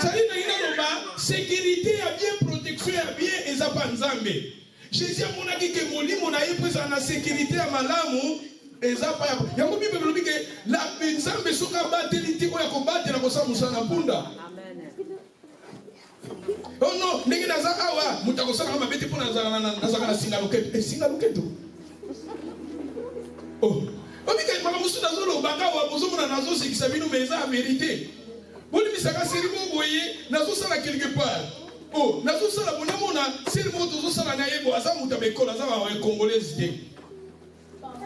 C'est-à-dire que sécurité ya bien, protection ya bien eza pa nzambe. Jésus amonaki ke molimo na ye pesa na sécurité ya malamu eza pa ya yango bible lobi ke la nzambe soka bateli tiko ya kobatela kosala musana punda. Oh non, ndenge naza awa mutakosala kama beti pona nazaka na singa loketo. Singa loketo. Oh. Obika mama musu nazolo banga wa bozomona nazo sikisa bino meza a vérité. Boli bisaka serimo boye nazo sala quelque part. Oh, nazo sala bonamona serimo tozo sala na yebo azamu tabekola azaba wa congolaise te.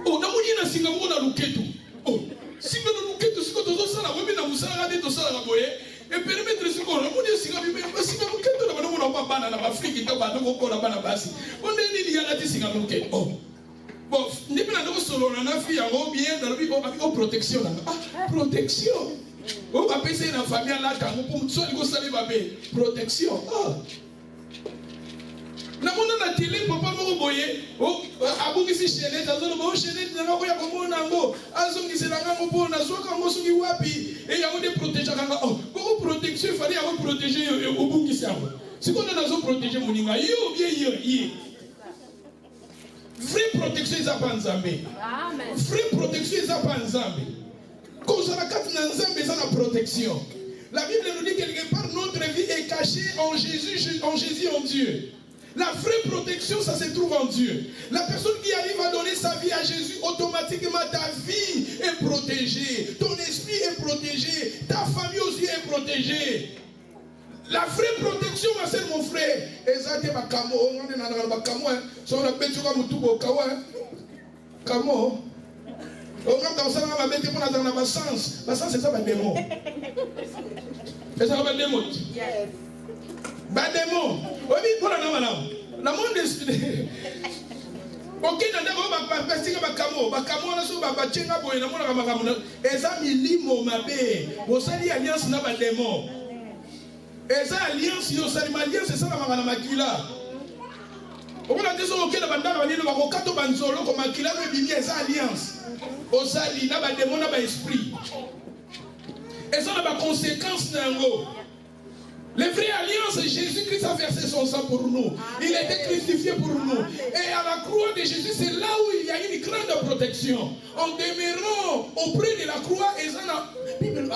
Oh, namuni na singa mona loketo. Oh, singa no loketo siko tozo sala webi na musala de to sala boye. Et permettre ce qu'on a dit, c'est que si vous avez un bana en Afrique, il y a un bana basi. On est dit, il y a des singalouquets. Oh. Bon, n'est pas dans le solo, on a fait un bien dans le vie, on a protection. Ah, protection. On va passer dans la famille là, quand on peut saluer, protection. Ah. Na mona na télé papa mo boye o abungi si chenette azono mo chenette na ko ya ko mona ngo azongi se nga mo bona soka ngo sungi wapi e ya ngode protéger kanga oh ko protection fali ya ko protéger obungi sa ngo siko na zo protéger muninga yo bien yi vraie protection eza pa nzambe amen vraie protection eza pa nzambe ko za kati na nzambe eza na protection. La Bible nous dit quelque part notre vie est cachée en Jésus en Dieu. La vraie protection, ça se trouve en Dieu. La personne qui arrive à donner sa vie à Jésus, automatiquement ta vie est protégée. Ton esprit est protégé. Ta famille aussi est protégée. La vraie protection, ma soeur, mon frère. Ezate bakamo, on est dans le bakamo, si on appelle ça comme tout beau kawa, kamo. On a dans ça, on a mis pour dans le sens. Le sens, c'est ça, le démon. Et ça va démon. Ba démon. Obi pour la namana. La monde est ok, dans bakamo na so babachenga boye na mona kamakamuna eza milimo mabe bosali alliance na ba démon eza alliance yo sali alliance ça na na makila okona teso ok na bandaka banini bakokato banzolo ko makila no bimi eza alliance osali na ba démon na ba esprit eza na ba conséquences na ngo. Les vraies alliances, Jésus-Christ a versé son sang pour nous. Il a été crucifié pour nous. Et à la croix de Jésus, c'est là où il y a une grande protection. En demeurant auprès de la croix, et ça, la Bible,